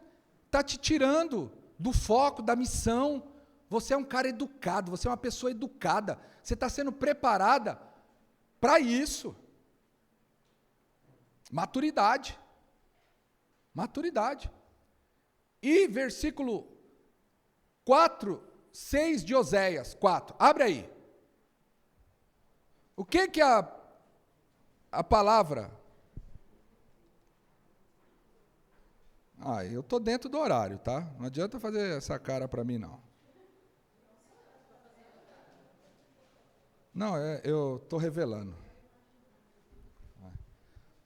está te tirando do foco, da missão. Você é um cara educado, você é uma pessoa educada, você está sendo preparada para isso. Maturidade. E versículo 4:6 de Oséias 4, abre aí. O que a palavra... eu estou dentro do horário, tá? Não adianta fazer essa cara para mim, não. Não, eu estou revelando.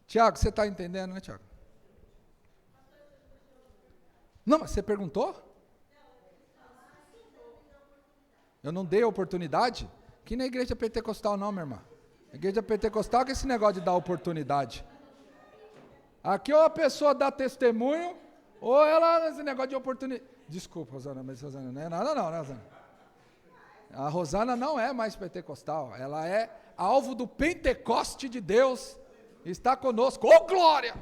Tiago, você está entendendo, né, Tiago? Não, mas você perguntou? Eu não dei oportunidade? Que na igreja pentecostal não, minha irmã. A igreja pentecostal que é esse negócio de dar oportunidade. Aqui ou a pessoa dá testemunho, ou ela, esse negócio de oportunidade. Desculpa, Rosana, mas Rosana não é nada não, né, Rosana? A Rosana não é mais pentecostal, ela é alvo do Pentecoste de Deus. Está conosco, ô glória!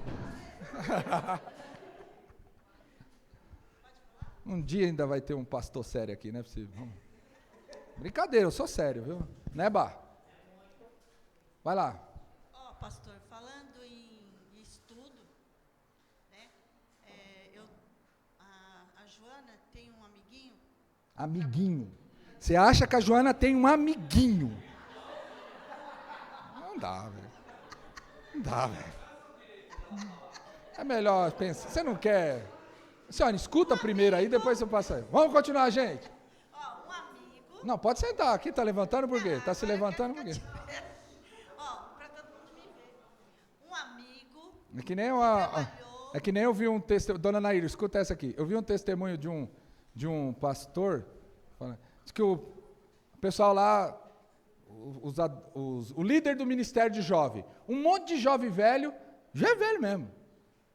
Um dia ainda vai ter um pastor sério aqui, não é possível. Brincadeira, eu sou sério, viu? Né, Bar? Vai lá. Pastor, falando em estudo, né? A Joana tem um amiguinho. Amiguinho. Você acha que a Joana tem um amiguinho? Não dá, velho. Não dá, velho. É melhor pensar. Você não quer... Senhora, escuta primeiro aí, depois você passa aí. Vamos continuar, gente. Um amigo... Não, pode sentar. Aqui está levantando por quê? Está se levantando por quê? Para todo mundo me ver. Um amigo... É que nem eu vi um testemunho... Dona Nair, escuta essa aqui. Eu vi um testemunho de um pastor... Diz que o pessoal lá... o líder do ministério de jovem, um monte de jovem velho, já é velho mesmo.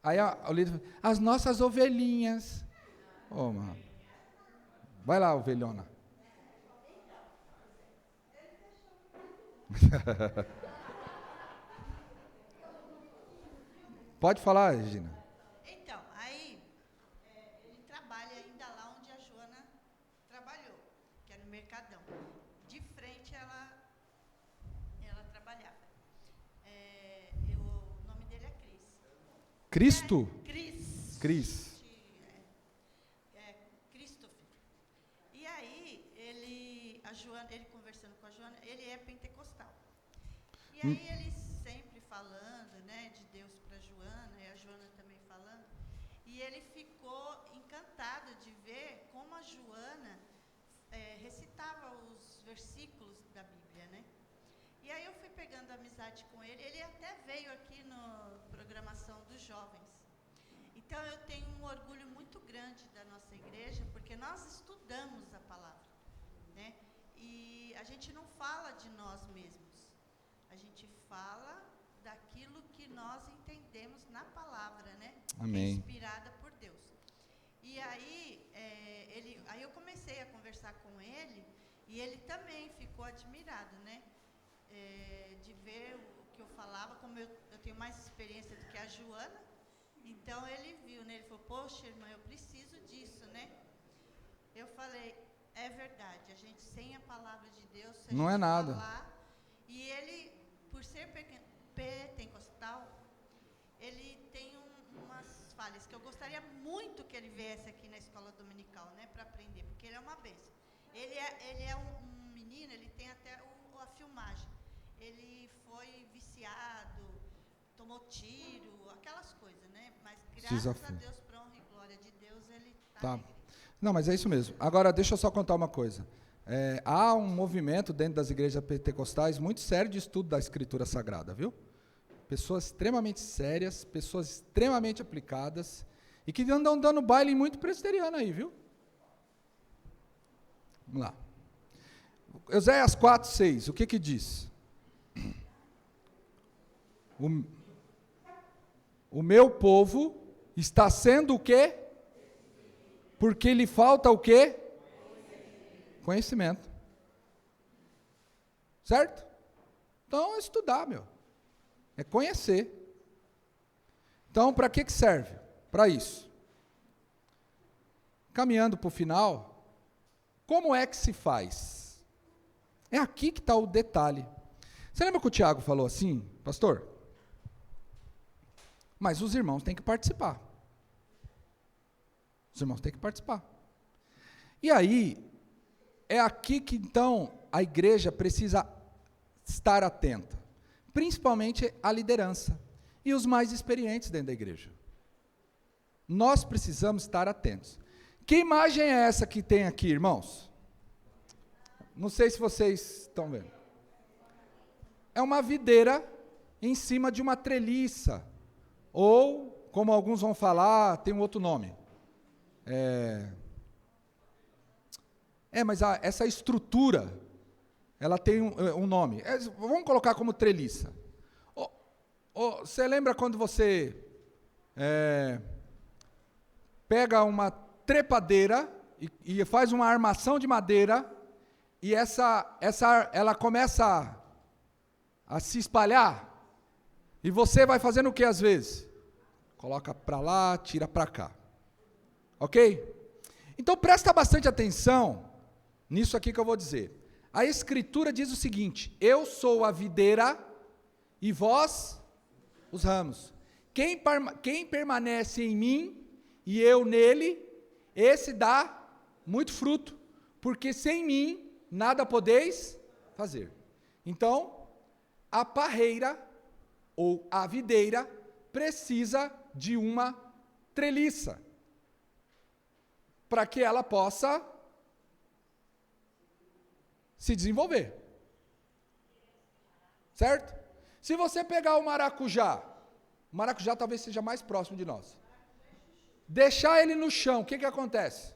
Aí o líder fala, as nossas ovelhinhas. Mano. Vai lá, ovelhona. Pode falar, Regina. Então, aí, ele trabalha ainda lá onde a Joana trabalhou, que é no Mercadão. De frente, ela trabalhava. O nome dele é Cris. Cristo? Cris. Cris. Christopher. E aí, ele conversando com a Joana, ele é pentecostal. E aí, ele sempre falando, né, de Deus para a Joana, e a Joana também falando. E ele ficou encantado de ver como a Joana recitava os versículos da Bíblia, né? E aí eu fui pegando amizade com ele. Ele até veio aqui na programação dos jovens. Então eu tenho um orgulho muito grande da nossa igreja, porque nós estudamos a palavra, né? E a gente não fala de nós mesmos. A gente fala daquilo que nós entendemos na palavra, né? Amém. Que é inspirada por Deus. E aí, aí eu comecei a conversar com ele, e ele também ficou admirado, né? De ver o que eu falava, como eu tenho mais experiência do que a Joana. Então ele viu, né? Ele falou, poxa, irmã, eu preciso disso, né? Eu falei, é verdade, a gente sem a palavra de Deus, se a Não gente é nada. falar, e ele, por ser pentecostal, ele tem umas falhas que eu gostaria muito que ele viesse aqui na escola dominical, né, para aprender, porque ele é uma bênção. Ele é um menino, ele tem até a filmagem. Ele foi viciado, tomou tiro, aquelas coisas, né? Mas graças a Deus, para honra e glória de Deus, ele está na igreja. Não, mas é isso mesmo. Agora, deixa eu só contar uma coisa. Há um movimento dentro das igrejas pentecostais muito sério de estudo da Escritura Sagrada, viu? Pessoas extremamente sérias, pessoas extremamente aplicadas, e que andam dando baile em muito presbiteriano aí, viu? Vamos lá. Oséias 4:6, o que diz? O meu povo está sendo o quê? Porque lhe falta o quê? Conhecimento. Certo? Então, é estudar, meu. É conhecer. Então, para que serve? Para isso. Caminhando para o final, como é que se faz? É aqui que está o detalhe. Você lembra que o Tiago falou assim, pastor? Mas os irmãos têm que participar. Os irmãos têm que participar. E aí, é aqui que então a igreja precisa estar atenta. Principalmente a liderança e os mais experientes dentro da igreja. Nós precisamos estar atentos. Que imagem é essa que tem aqui, irmãos? Não sei se vocês estão vendo. É uma videira em cima de uma treliça. Ou, como alguns vão falar, tem um outro nome. Mas essa estrutura, ela tem um nome. Vamos colocar como treliça. Você lembra quando você pega uma trepadeira e faz uma armação de madeira, e ela começa a se espalhar, e você vai fazendo o que às vezes? Coloca para lá, tira para cá. Ok? Então presta bastante atenção nisso aqui que eu vou dizer. A Escritura diz o seguinte: eu sou a videira e vós os ramos. Quem permanece em mim e eu nele, esse dá muito fruto, porque sem mim nada podeis fazer. Então, a parreira ou a videira precisa de uma treliça para que ela possa se desenvolver. Certo? Se você pegar o maracujá talvez seja mais próximo de nós. Deixar ele no chão, o que acontece?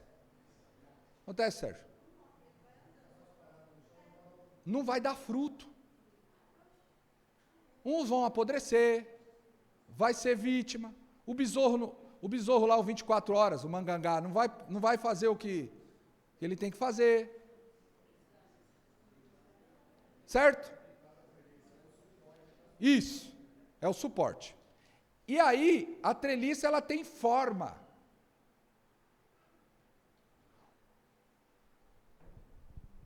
Acontece, Sérgio? Não vai dar fruto. Uns vão apodrecer, vai ser vítima. O besouro lá, o 24 horas, o mangangá, não vai fazer o que ele tem que fazer. Certo? Isso, é o suporte. E aí, a treliça, ela tem forma.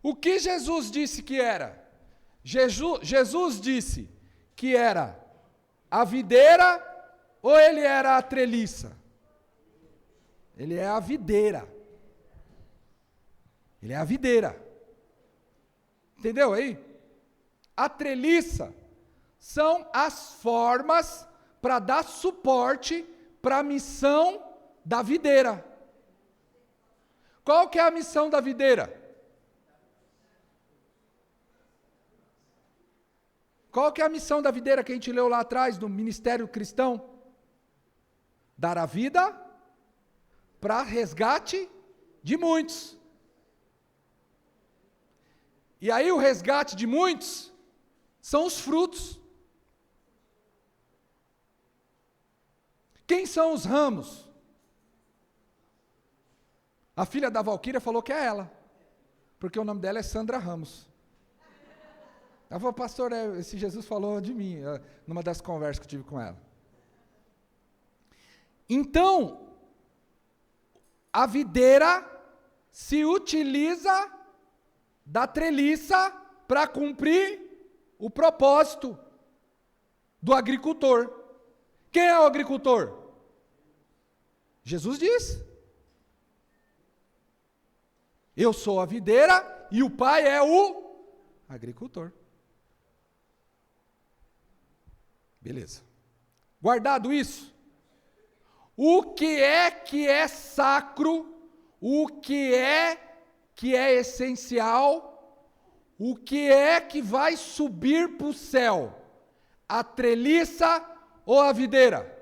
O que Jesus disse que era? Jesus disse que era a videira ou ele era a treliça? Ele é a videira. Ele é a videira. Entendeu aí? A treliça são as formas para dar suporte para a missão da videira. Qual que é a missão da videira? Qual que é a missão da videira que a gente leu lá atrás, do ministério cristão? Dar a vida para resgate de muitos. E aí o resgate de muitos são os frutos. Quem são os ramos? A filha da Valquíria falou que é ela, porque o nome dela é Sandra Ramos. Ela falou, pastor, esse Jesus falou de mim, numa das conversas que eu tive com ela. Então, a videira se utiliza da treliça para cumprir o propósito do agricultor. Quem é o agricultor? Jesus disse. Eu sou a videira e o Pai é o agricultor. Beleza. Guardado isso, o que é sacro, o que é essencial, o que vai subir para o céu? A treliça ou a videira?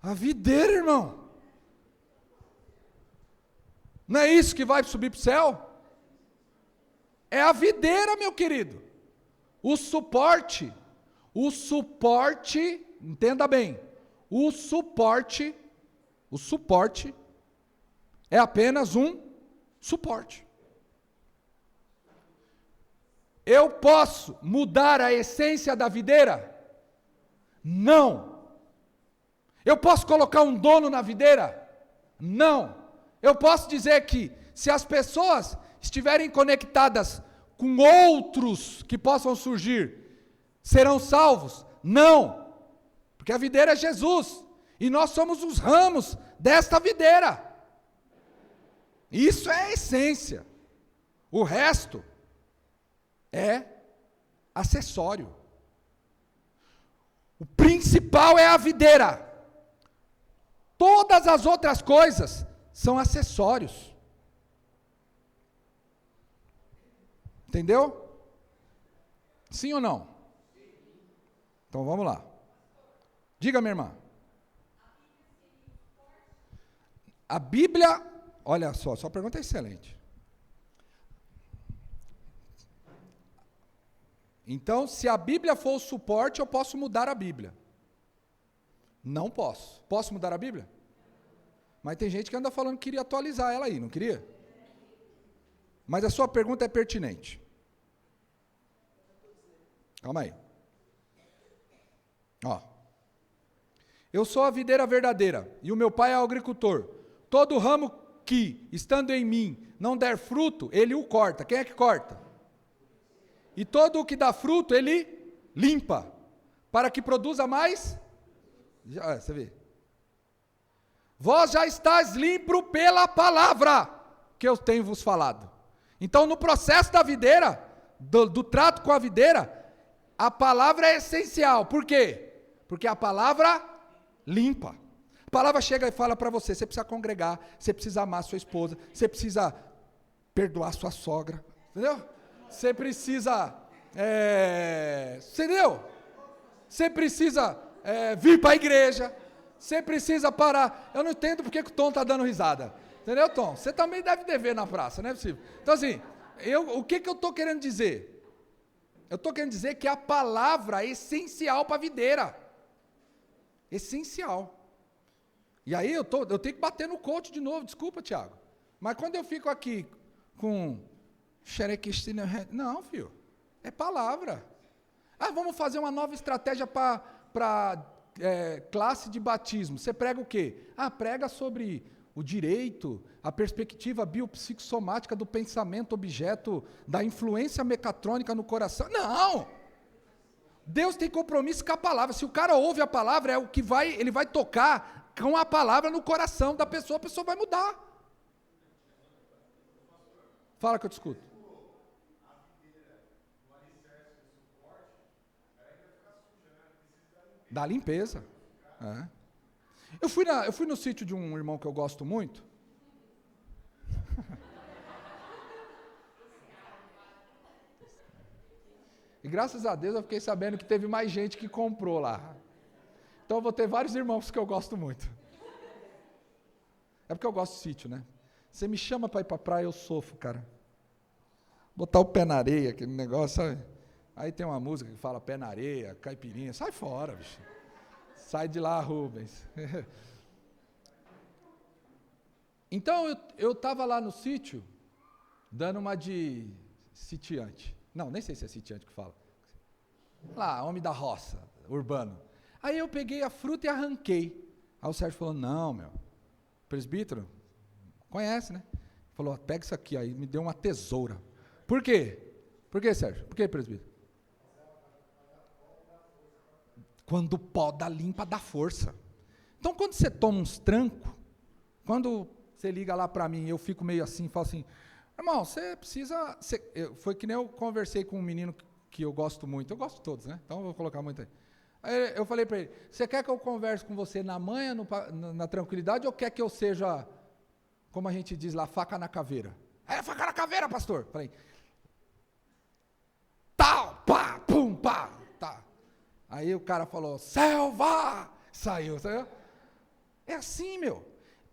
A videira, irmão. Não é isso que vai subir para o céu? É a videira, meu querido. O suporte, entenda bem, o suporte é apenas um suporte. Eu posso mudar a essência da videira? Não. Eu posso colocar um dono na videira? Não. Eu posso dizer que se as pessoas estiverem conectadas com outros que possam surgir, serão salvos? Não, porque a videira é Jesus, e nós somos os ramos desta videira. Isso é a essência, o resto é acessório. O principal é a videira, todas as outras coisas são acessórios. Entendeu? Sim ou não? Então vamos lá. Diga, minha irmã. A Bíblia, olha só, sua pergunta é excelente. Então, se a Bíblia for o suporte, eu posso mudar a Bíblia? Não posso. Posso mudar a Bíblia? Mas tem gente que anda falando que queria atualizar ela aí, não queria? Mas a sua pergunta é pertinente. Calma aí. Ó. Eu sou a videira verdadeira, e o meu pai é o agricultor. Todo ramo que, estando em mim, não der fruto, ele o corta. Quem é que corta? E todo o que dá fruto, ele limpa, para que produza mais. Você vê. Vós já estáis limpo pela palavra que eu tenho vos falado. Então, no processo da videira, do trato com a videira, a palavra é essencial. Por quê? Porque a palavra limpa. A palavra chega e fala para você, você precisa congregar, você precisa amar sua esposa, você precisa perdoar sua sogra, entendeu? Você precisa, entendeu? Você precisa vir para a igreja, você precisa parar. Eu não entendo porque que o Tom está dando risada. Entendeu, Tom? Você também deve dever na praça, não é possível. Então, assim, o que eu estou querendo dizer? Eu estou querendo dizer que a palavra é essencial para a videira. Essencial. E aí eu tenho que bater no coach de novo, desculpa, Tiago. Mas quando eu fico aqui com xerequistina, não, filho, é palavra. Ah, vamos fazer uma nova estratégia para classe de batismo. Você prega o quê? Ah, prega sobre o direito, a perspectiva biopsicossomática do pensamento objeto, da influência mecatrônica no coração. Não! Deus tem compromisso com a palavra. Se o cara ouve a palavra, é o que ele vai tocar com a palavra no coração da pessoa, a pessoa vai mudar. Fala que eu te escuto. Da limpeza. É. Eu fui no sítio de um irmão que eu gosto muito. E graças a Deus eu fiquei sabendo que teve mais gente que comprou lá. Então eu vou ter vários irmãos que eu gosto muito. É porque eu gosto de sítio, né? Você me chama para ir para a praia, eu sofro, cara. Botar o pé na areia, aquele negócio, sabe? Aí tem uma música que fala pé na areia, caipirinha, sai fora, bicho. Sai de lá, Rubens. Então eu estava lá no sítio, dando uma de sitiante. Não, nem sei se é sitiante que fala. Lá, homem da roça, urbano. Aí eu peguei a fruta e arranquei. Aí o Sérgio falou, não, meu, presbítero, conhece, né? Falou, pega isso aqui. Aí me deu uma tesoura. Por quê? Por quê, Sérgio? Por quê, presbítero? Quando o pó dá limpa, dá força. Então, quando você toma uns trancos, quando você liga lá para mim, eu fico meio assim, falo assim, irmão, você precisa... foi que nem eu conversei com um menino que eu gosto muito, eu gosto de todos, né? Então, eu vou colocar muito aí. Aí eu falei para ele, você quer que eu converse com você na manhã, na tranquilidade, ou quer que eu seja, como a gente diz lá, faca na caveira? É, faca na caveira, pastor! Falei, tal, pá, pum, pá, tá. Aí o cara falou, selva! Saiu. É assim, meu.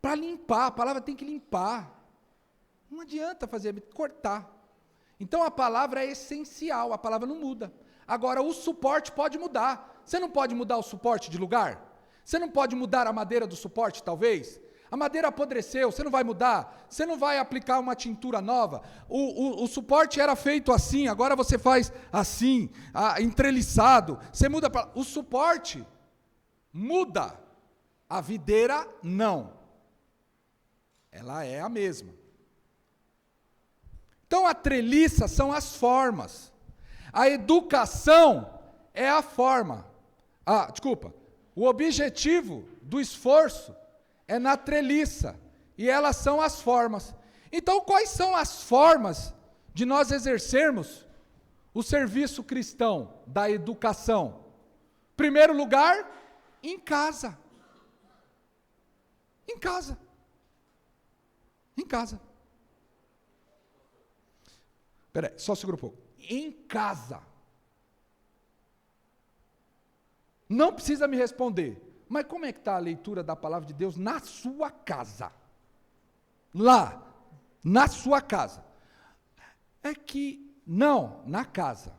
Para limpar, a palavra tem que limpar. Não adianta cortar. Então a palavra é essencial, a palavra não muda. Agora o suporte pode mudar. Você não pode mudar o suporte de lugar? Você não pode mudar a madeira do suporte, talvez? A madeira apodreceu, você não vai mudar? Você não vai aplicar uma tintura nova? O suporte era feito assim, agora você faz assim, entreliçado. Você muda para... O suporte muda. A videira, não. Ela é a mesma. Então, a treliça são as formas. A educação é a forma. O objetivo do esforço é na treliça, e elas são as formas. Então, quais são as formas de nós exercermos o serviço cristão da educação? Primeiro lugar, em casa. Em casa. Em casa. Espera aí, só segura um pouco. Em casa. Não precisa me responder. Mas como é que está a leitura da palavra de Deus na sua casa? Lá, na sua casa. É que, não, na casa.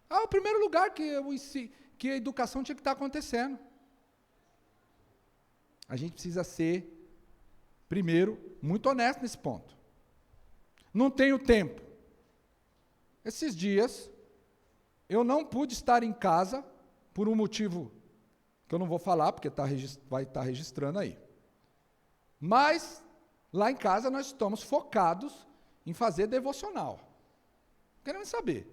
É o primeiro lugar que a educação tinha que estar acontecendo. A gente precisa ser, primeiro, muito honesto nesse ponto. Não tenho tempo. Esses dias, eu não pude estar em casa, por um motivo que eu não vou falar, porque vai estar registrando aí. Mas, lá em casa, nós estamos focados em fazer devocional. Queremos saber.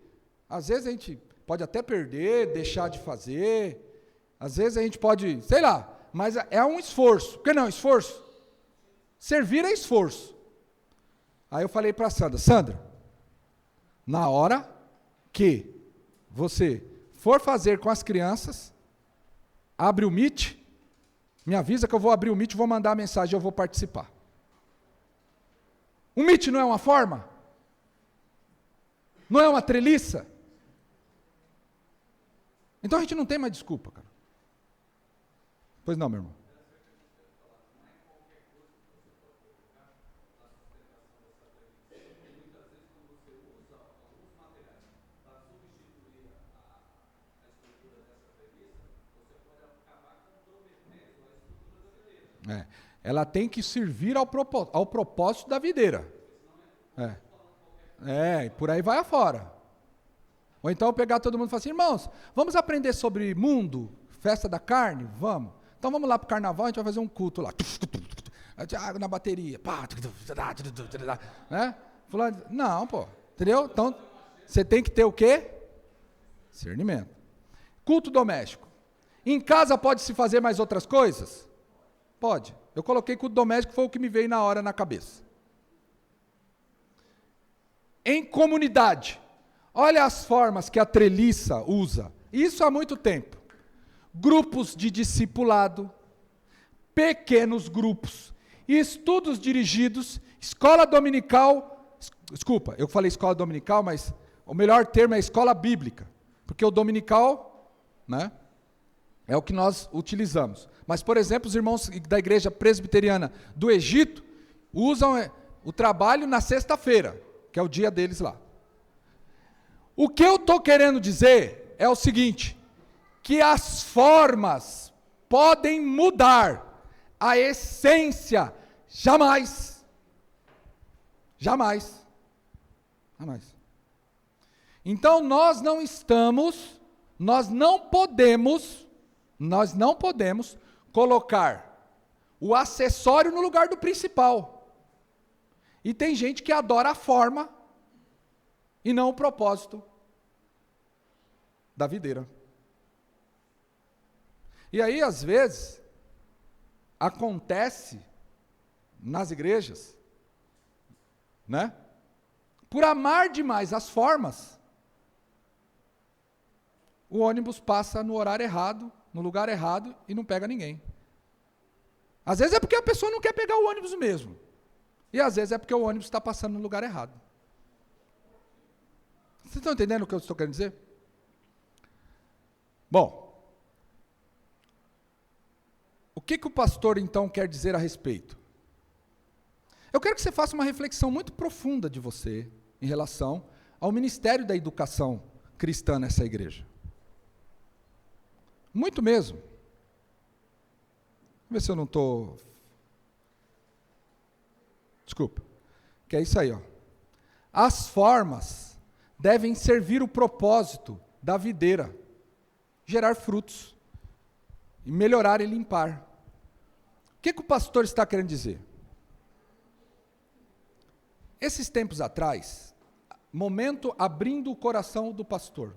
Às vezes a gente pode até perder, deixar de fazer, às vezes a gente pode, sei lá, mas é um esforço. Por que não? Esforço? Servir é esforço. Aí eu falei para a Sandra, na hora que você for fazer com as crianças, abre o Meet, me avisa que eu vou abrir o Meet, vou mandar a mensagem, eu vou participar. O Meet não é uma forma? Não é uma treliça? Então a gente não tem mais desculpa, cara. Pois não, meu irmão. Ela tem que servir ao propósito da videira. E por aí vai afora. Ou então eu pegar todo mundo e falar assim, irmãos, vamos aprender sobre mundo, festa da carne? Vamos. Então vamos lá para o carnaval, a gente vai fazer um culto lá. Água na bateria. Né? Não, pô. Entendeu? Então, você tem que ter o quê? Discernimento. Culto doméstico. Em casa pode-se fazer mais outras coisas? Pode. Eu coloquei culto doméstico, foi o que me veio na hora na cabeça. Em comunidade. Olha as formas que a treliça usa. Isso há muito tempo. Grupos de discipulado, pequenos grupos, estudos dirigidos, escola dominical. Desculpa, eu falei escola dominical, mas o melhor termo é escola bíblica. Porque o dominical, né, é o que nós utilizamos. Mas, por exemplo, os irmãos da igreja presbiteriana do Egito usam o trabalho na sexta-feira, que é o dia deles lá. O que eu estou querendo dizer é o seguinte, que as formas podem mudar, a essência jamais. Jamais. Jamais. Então nós não podemos colocar o acessório no lugar do principal. E tem gente que adora a forma e não o propósito da videira. E aí, às vezes, acontece nas igrejas, né? Por amar demais as formas, o ônibus passa no horário errado, no lugar errado e não pega ninguém. Às vezes é porque a pessoa não quer pegar o ônibus mesmo. E às vezes é porque o ônibus está passando no lugar errado. Vocês estão entendendo o que eu estou querendo dizer? Bom, o que o pastor então quer dizer a respeito? Eu quero que você faça uma reflexão muito profunda de você em relação ao ministério da educação cristã nessa igreja. Muito mesmo. Vamos ver se eu não estou... Desculpa. Que é isso aí, ó. As formas devem servir o propósito da videira, gerar frutos, e melhorar e limpar. O que o pastor está querendo dizer? Esses tempos atrás, momento abrindo o coração do pastor.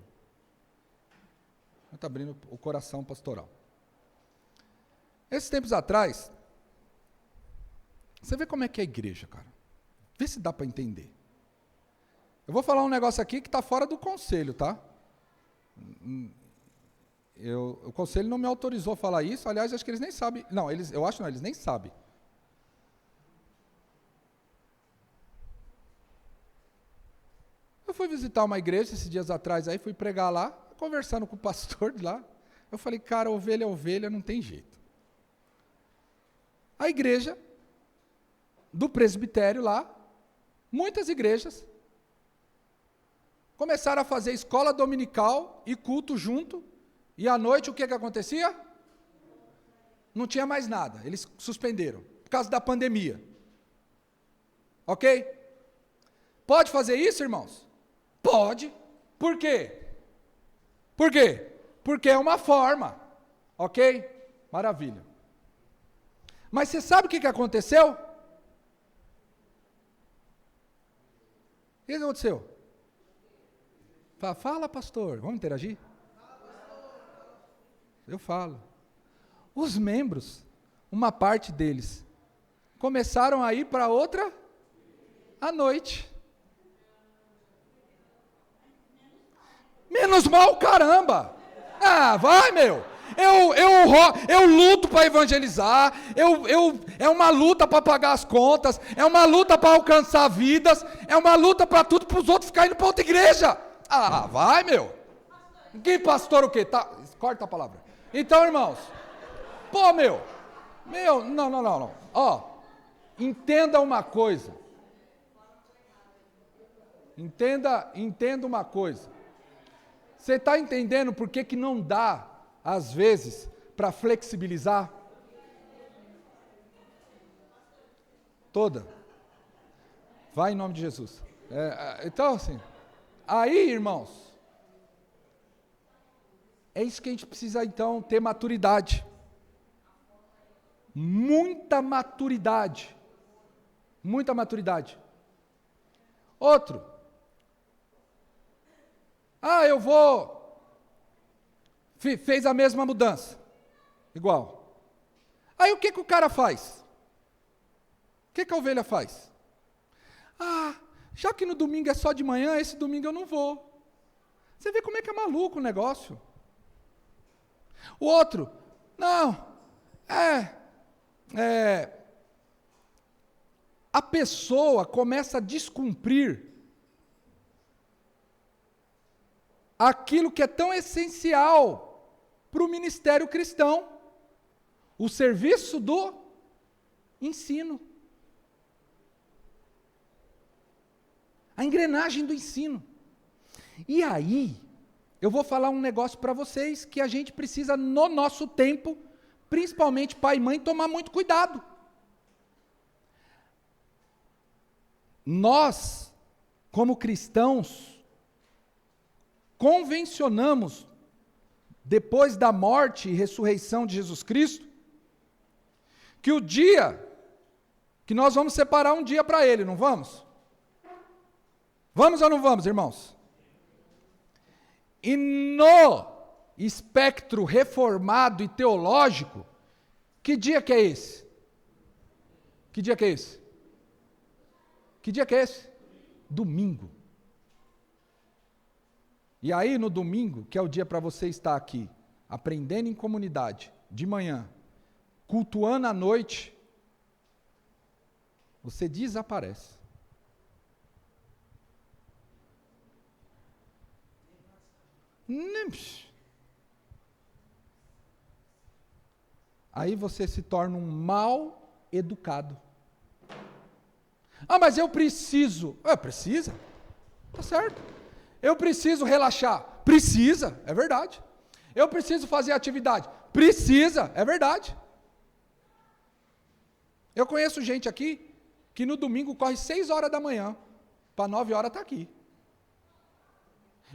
Está abrindo o coração pastoral. Esses tempos atrás, você vê como é que é a igreja, cara. Vê se dá para entender. Eu vou falar um negócio aqui que está fora do conselho, tá? O conselho não me autorizou a falar isso, aliás, acho que eles nem sabem. Não, eles nem sabem. Eu fui visitar uma igreja esses dias atrás, aí fui pregar lá, conversando com o pastor de lá. Eu falei, cara, ovelha é ovelha, não tem jeito. A igreja do presbitério lá, muitas igrejas, começaram a fazer escola dominical e culto junto, e à noite o que acontecia? Não tinha mais nada, eles suspenderam, por causa da pandemia. Ok? Pode fazer isso, irmãos? Pode. Por quê? Por quê? Porque é uma forma. Ok? Maravilha. Mas você sabe o que aconteceu? O que aconteceu? Fala, pastor. Vamos interagir? Eu falo. Os membros, uma parte deles, começaram a ir para outra à noite. Menos mal, caramba! Ah, vai, meu! Eu luto para evangelizar, é uma luta para pagar as contas, é uma luta para alcançar vidas, é uma luta para tudo, para os outros ficarem indo para outra igreja. Ah, vai, meu! Que pastor o quê? Tá, corta a palavra. Então, irmãos, pô, não. Ó, entenda uma coisa. Entenda uma coisa. Você está entendendo por que não dá, às vezes, para flexibilizar? Toda. Vai em nome de Jesus. Então, assim, aí, irmãos, É isso que a gente precisa, então, ter maturidade. Muita maturidade. Muita maturidade. Outro. Eu vou... Fez a mesma mudança. Igual. Aí o que o cara faz? O que a ovelha faz? Já que no domingo é só de manhã, esse domingo eu não vou. Você vê como é que é maluco o negócio. O outro, não, a pessoa começa a descumprir aquilo que é tão essencial para o ministério cristão, o serviço do ensino. A engrenagem do ensino. E aí, eu vou falar um negócio para vocês que a gente precisa, no nosso tempo, principalmente pai e mãe, tomar muito cuidado. Nós, como cristãos, convencionamos, depois da morte e ressurreição de Jesus Cristo, que o dia, que nós vamos separar um dia para Ele, não vamos? Vamos ou não vamos, irmãos? E no espectro reformado e teológico, que dia que é esse? Que dia que é esse? Que dia que é esse? Domingo. E aí no domingo, que é o dia para você estar aqui, aprendendo em comunidade, de manhã, cultuando à noite, você desaparece. Aí você se torna um mal educado. Mas eu preciso. Precisa. Tá certo. Eu preciso relaxar. Precisa, é verdade. Eu preciso fazer atividade. Precisa, é verdade. Eu conheço gente aqui que no domingo corre 6 horas da manhã, para 9 horas estar aqui.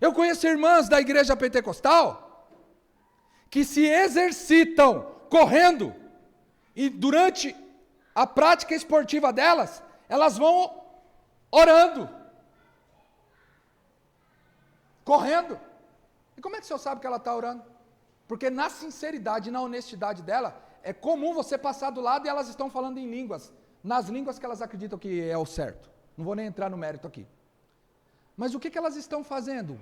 Eu conheço irmãs da igreja pentecostal que se exercitam correndo e durante a prática esportiva delas, elas vão orando, correndo. E como é que o senhor sabe que ela está orando? Porque na sinceridade e na honestidade dela, é comum você passar do lado e elas estão falando em línguas, nas línguas que elas acreditam que é o certo. Não vou nem entrar no mérito aqui. Mas o que elas estão fazendo?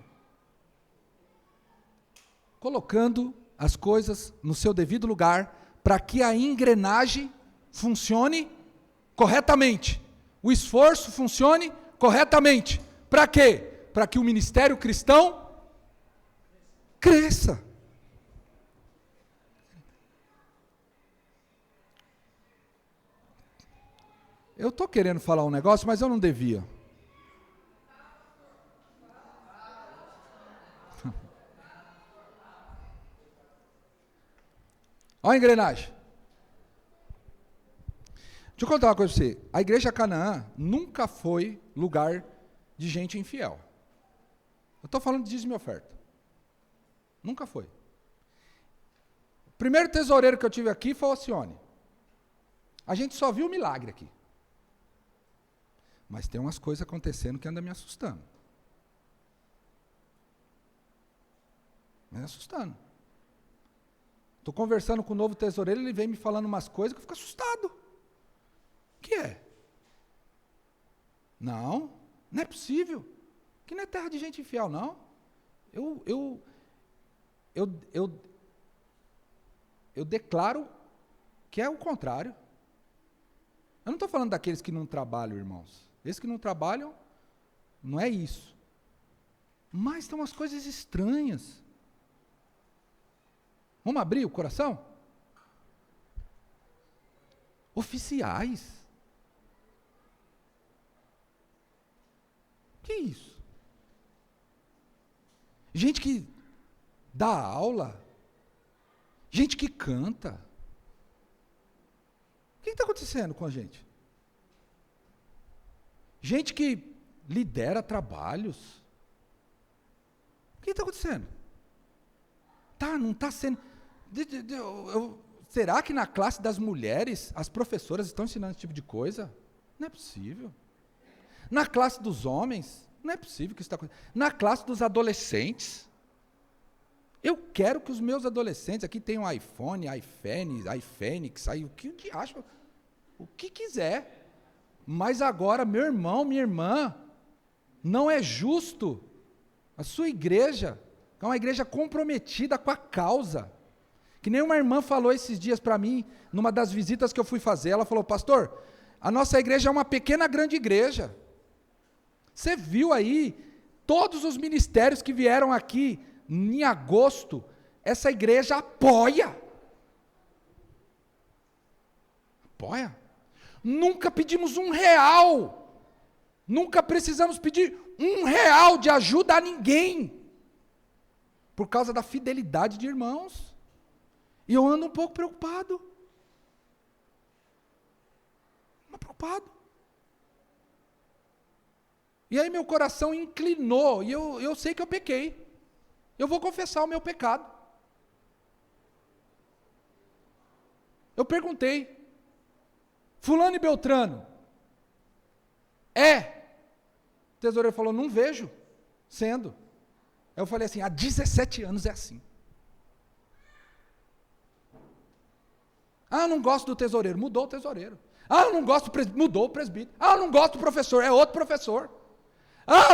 Colocando as coisas no seu devido lugar para que a engrenagem funcione corretamente. O esforço funcione corretamente. Para quê? Para que o ministério cristão cresça. Eu estou querendo falar um negócio, mas eu não devia. Olha a engrenagem. Deixa eu contar uma coisa para você. A igreja Canaã nunca foi lugar de gente infiel. Eu estou falando de dízimo e oferta. Nunca foi. O primeiro tesoureiro que eu tive aqui foi o Alcione. A gente só viu o milagre aqui. Mas tem umas coisas acontecendo que andam me assustando. Me assustando. Estou conversando com o novo tesoureiro, ele vem me falando umas coisas que eu fico assustado. O que é? Não é possível. Que não é terra de gente infiel, não. Eu declaro que é o contrário. Eu não estou falando daqueles que não trabalham, irmãos. Esses que não trabalham, não é isso. Mas tem umas coisas estranhas. Vamos abrir o coração? Oficiais. Que isso? Gente que dá aula. Gente que canta. O que está acontecendo com a gente? Gente que lidera trabalhos. O que está acontecendo? Não está sendo... Será que na classe das mulheres as professoras estão ensinando esse tipo de coisa? Não é possível. Na classe dos homens, não é possível que isso está acontecendo. Na classe dos adolescentes, eu quero que os meus adolescentes aqui tenham iPhone, iFênix, o que o diacho, o que quiser. Mas agora, meu irmão, minha irmã, não é justo a sua igreja, que é uma igreja comprometida com a causa. Que nem uma irmã falou esses dias para mim, numa das visitas que eu fui fazer, ela falou, pastor, a nossa igreja é uma pequena grande igreja. Você viu aí, todos os ministérios que vieram aqui em agosto, essa igreja apoia. Apoia. Nunca pedimos R$1. Nunca precisamos pedir R$1 de ajuda a ninguém. Por causa da fidelidade de irmãos. E eu ando um pouco preocupado. Preocupado. E aí meu coração inclinou, e eu sei que eu pequei. Eu vou confessar o meu pecado. Eu perguntei, fulano e Beltrano, o tesoureiro falou, não vejo sendo. Eu falei assim, há 17 anos é assim. Não gosto do tesoureiro, mudou o tesoureiro. Eu não gosto do presbítero, mudou o presbítero. Eu não gosto do professor, é outro professor.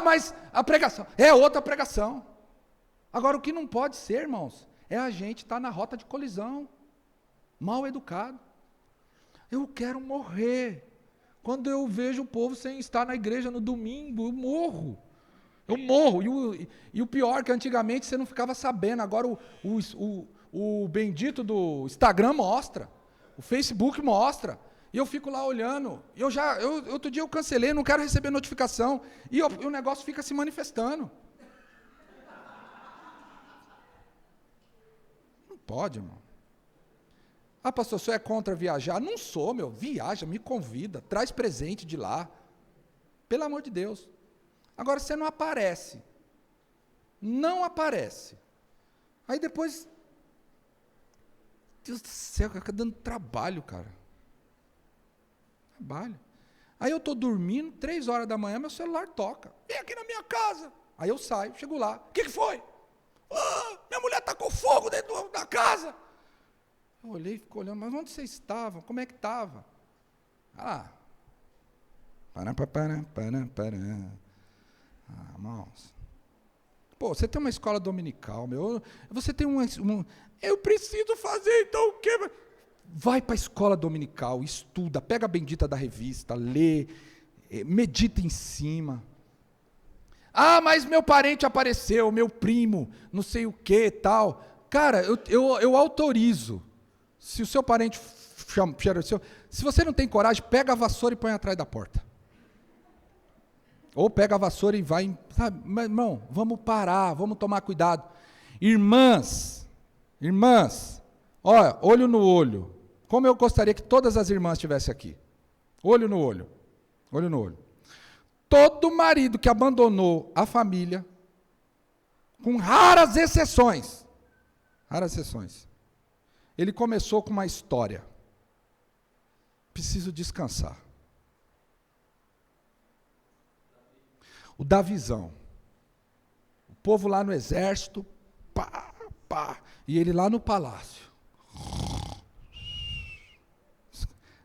Mas a pregação, é outra pregação. Agora, o que não pode ser, irmãos, é a gente estar na rota de colisão, mal educado. Eu quero morrer. Quando eu vejo o povo sem estar na igreja no domingo, eu morro. E o pior é que antigamente você não ficava sabendo, agora o bendito do Instagram mostra, o Facebook mostra. E eu fico lá olhando, outro dia eu cancelei, não quero receber notificação, e o negócio fica se manifestando. Não pode, irmão. Pastor, você é contra viajar? Não sou, viaja, me convida, traz presente de lá. Pelo amor de Deus. Agora você não aparece. Aí depois, Deus do céu, fica dando trabalho, cara. Aí eu estou dormindo, 3 horas da manhã, meu celular toca. Vem aqui na minha casa. Aí eu saio, chego lá. O que foi? Minha mulher está com fogo dentro da casa. Eu olhei, fico olhando, mas onde vocês estavam? Como é que estava? Irmãos. Você tem uma escola dominical, você tem eu preciso fazer, então o quê? Vai para a escola dominical, estuda, pega a bendita da revista, lê, medita em cima. Mas meu parente apareceu, meu primo, não sei o que, tal. Cara, eu autorizo. Se o seu parente se você não tem coragem, pega a vassoura e põe atrás da porta. Ou pega a vassoura e vai, sabe? Mas, irmão, vamos parar, vamos tomar cuidado. Irmãs, olha, olho no olho. Como eu gostaria que todas as irmãs estivessem aqui. Olho no olho. Todo marido que abandonou a família, com raras exceções, ele começou com uma história. Preciso descansar. O Davizão. O povo lá no exército, e ele lá no palácio.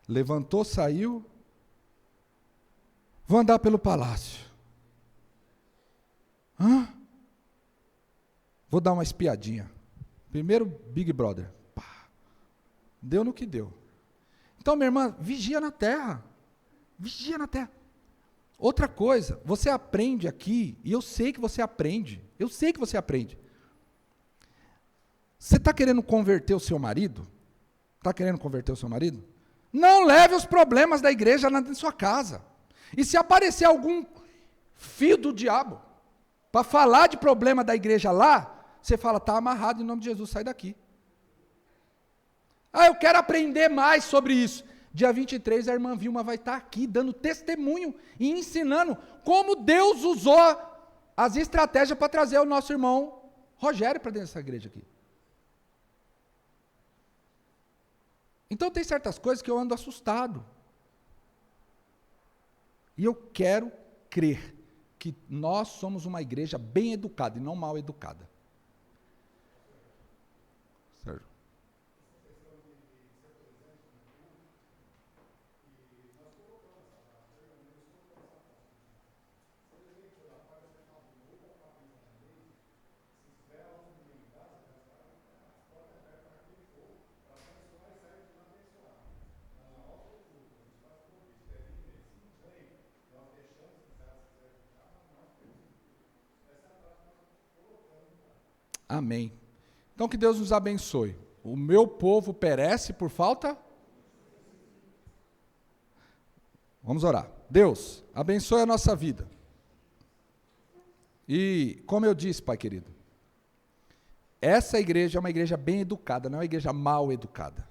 Levantou, saiu. Vou andar pelo palácio. Vou dar uma espiadinha. Primeiro Big Brother. Deu no que deu. Então, minha irmã, vigia na terra. Outra coisa, você aprende aqui, e eu sei que você aprende. Você está querendo converter o seu marido? Não leve os problemas da igreja na sua casa. E se aparecer algum filho do diabo para falar de problema da igreja lá, você fala, está amarrado em nome de Jesus, sai daqui. Eu quero aprender mais sobre isso. Dia 23, a irmã Vilma vai estar aqui dando testemunho e ensinando como Deus usou as estratégias para trazer o nosso irmão Rogério para dentro dessa igreja aqui. Então tem certas coisas que eu ando assustado. E eu quero crer que nós somos uma igreja bem educada e não mal educada. Sérgio. Amém. Então que Deus nos abençoe. O meu povo perece por falta? Vamos orar. Deus, abençoe a nossa vida. E, como eu disse, Pai querido, essa igreja é uma igreja bem educada, não é uma igreja mal educada.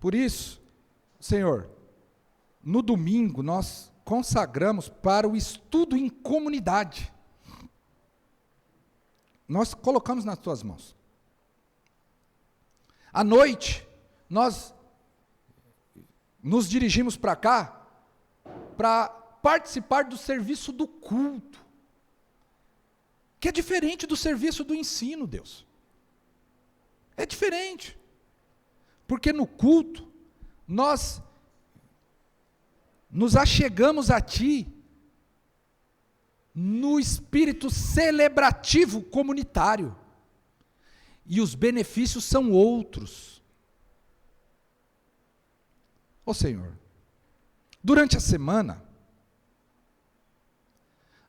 Por isso, Senhor, no domingo nós consagramos para o estudo em comunidade. Nós colocamos nas tuas mãos. À noite, nós nos dirigimos para cá para participar do serviço do culto, que é diferente do serviço do ensino, Deus. É diferente. Porque no culto, nós nos achegamos a Ti no espírito celebrativo comunitário. E os benefícios são outros. Ô Senhor, durante a semana,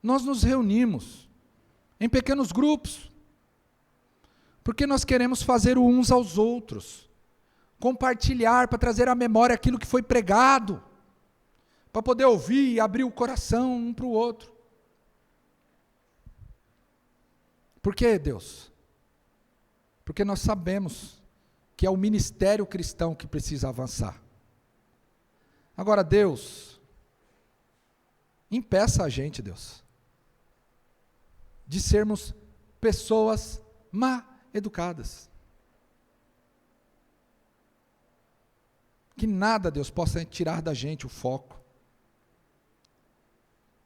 nós nos reunimos em pequenos grupos, porque nós queremos fazer uns aos outros, compartilhar para trazer à memória aquilo que foi pregado, para poder ouvir e abrir o coração um para o outro. Por quê, Deus? Porque nós sabemos que é o ministério cristão que precisa avançar. Agora, Deus, impeça a gente, Deus, de sermos pessoas mal educadas. Que nada, Deus, possa tirar da gente o foco.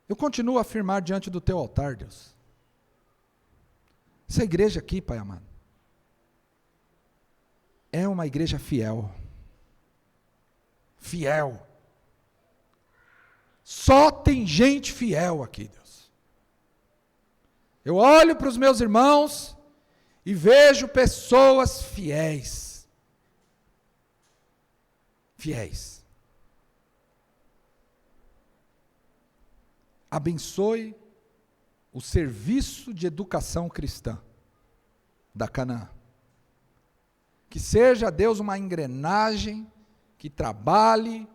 Eu continuo a afirmar diante do teu altar, Deus. Essa igreja aqui, Pai amado, é uma igreja fiel. Fiel. Só tem gente fiel aqui, Deus. Eu olho para os meus irmãos e vejo pessoas fiéis. Fiéis. Abençoe o serviço de educação cristã da Canaã. Que seja, Deus, uma engrenagem que trabalhe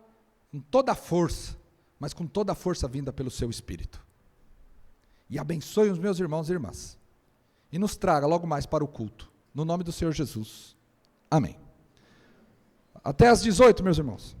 com toda a força, mas com toda a força vinda pelo seu Espírito. E abençoe os meus irmãos e irmãs. E nos traga logo mais para o culto. No nome do Senhor Jesus. Amém. Até às 18, meus irmãos.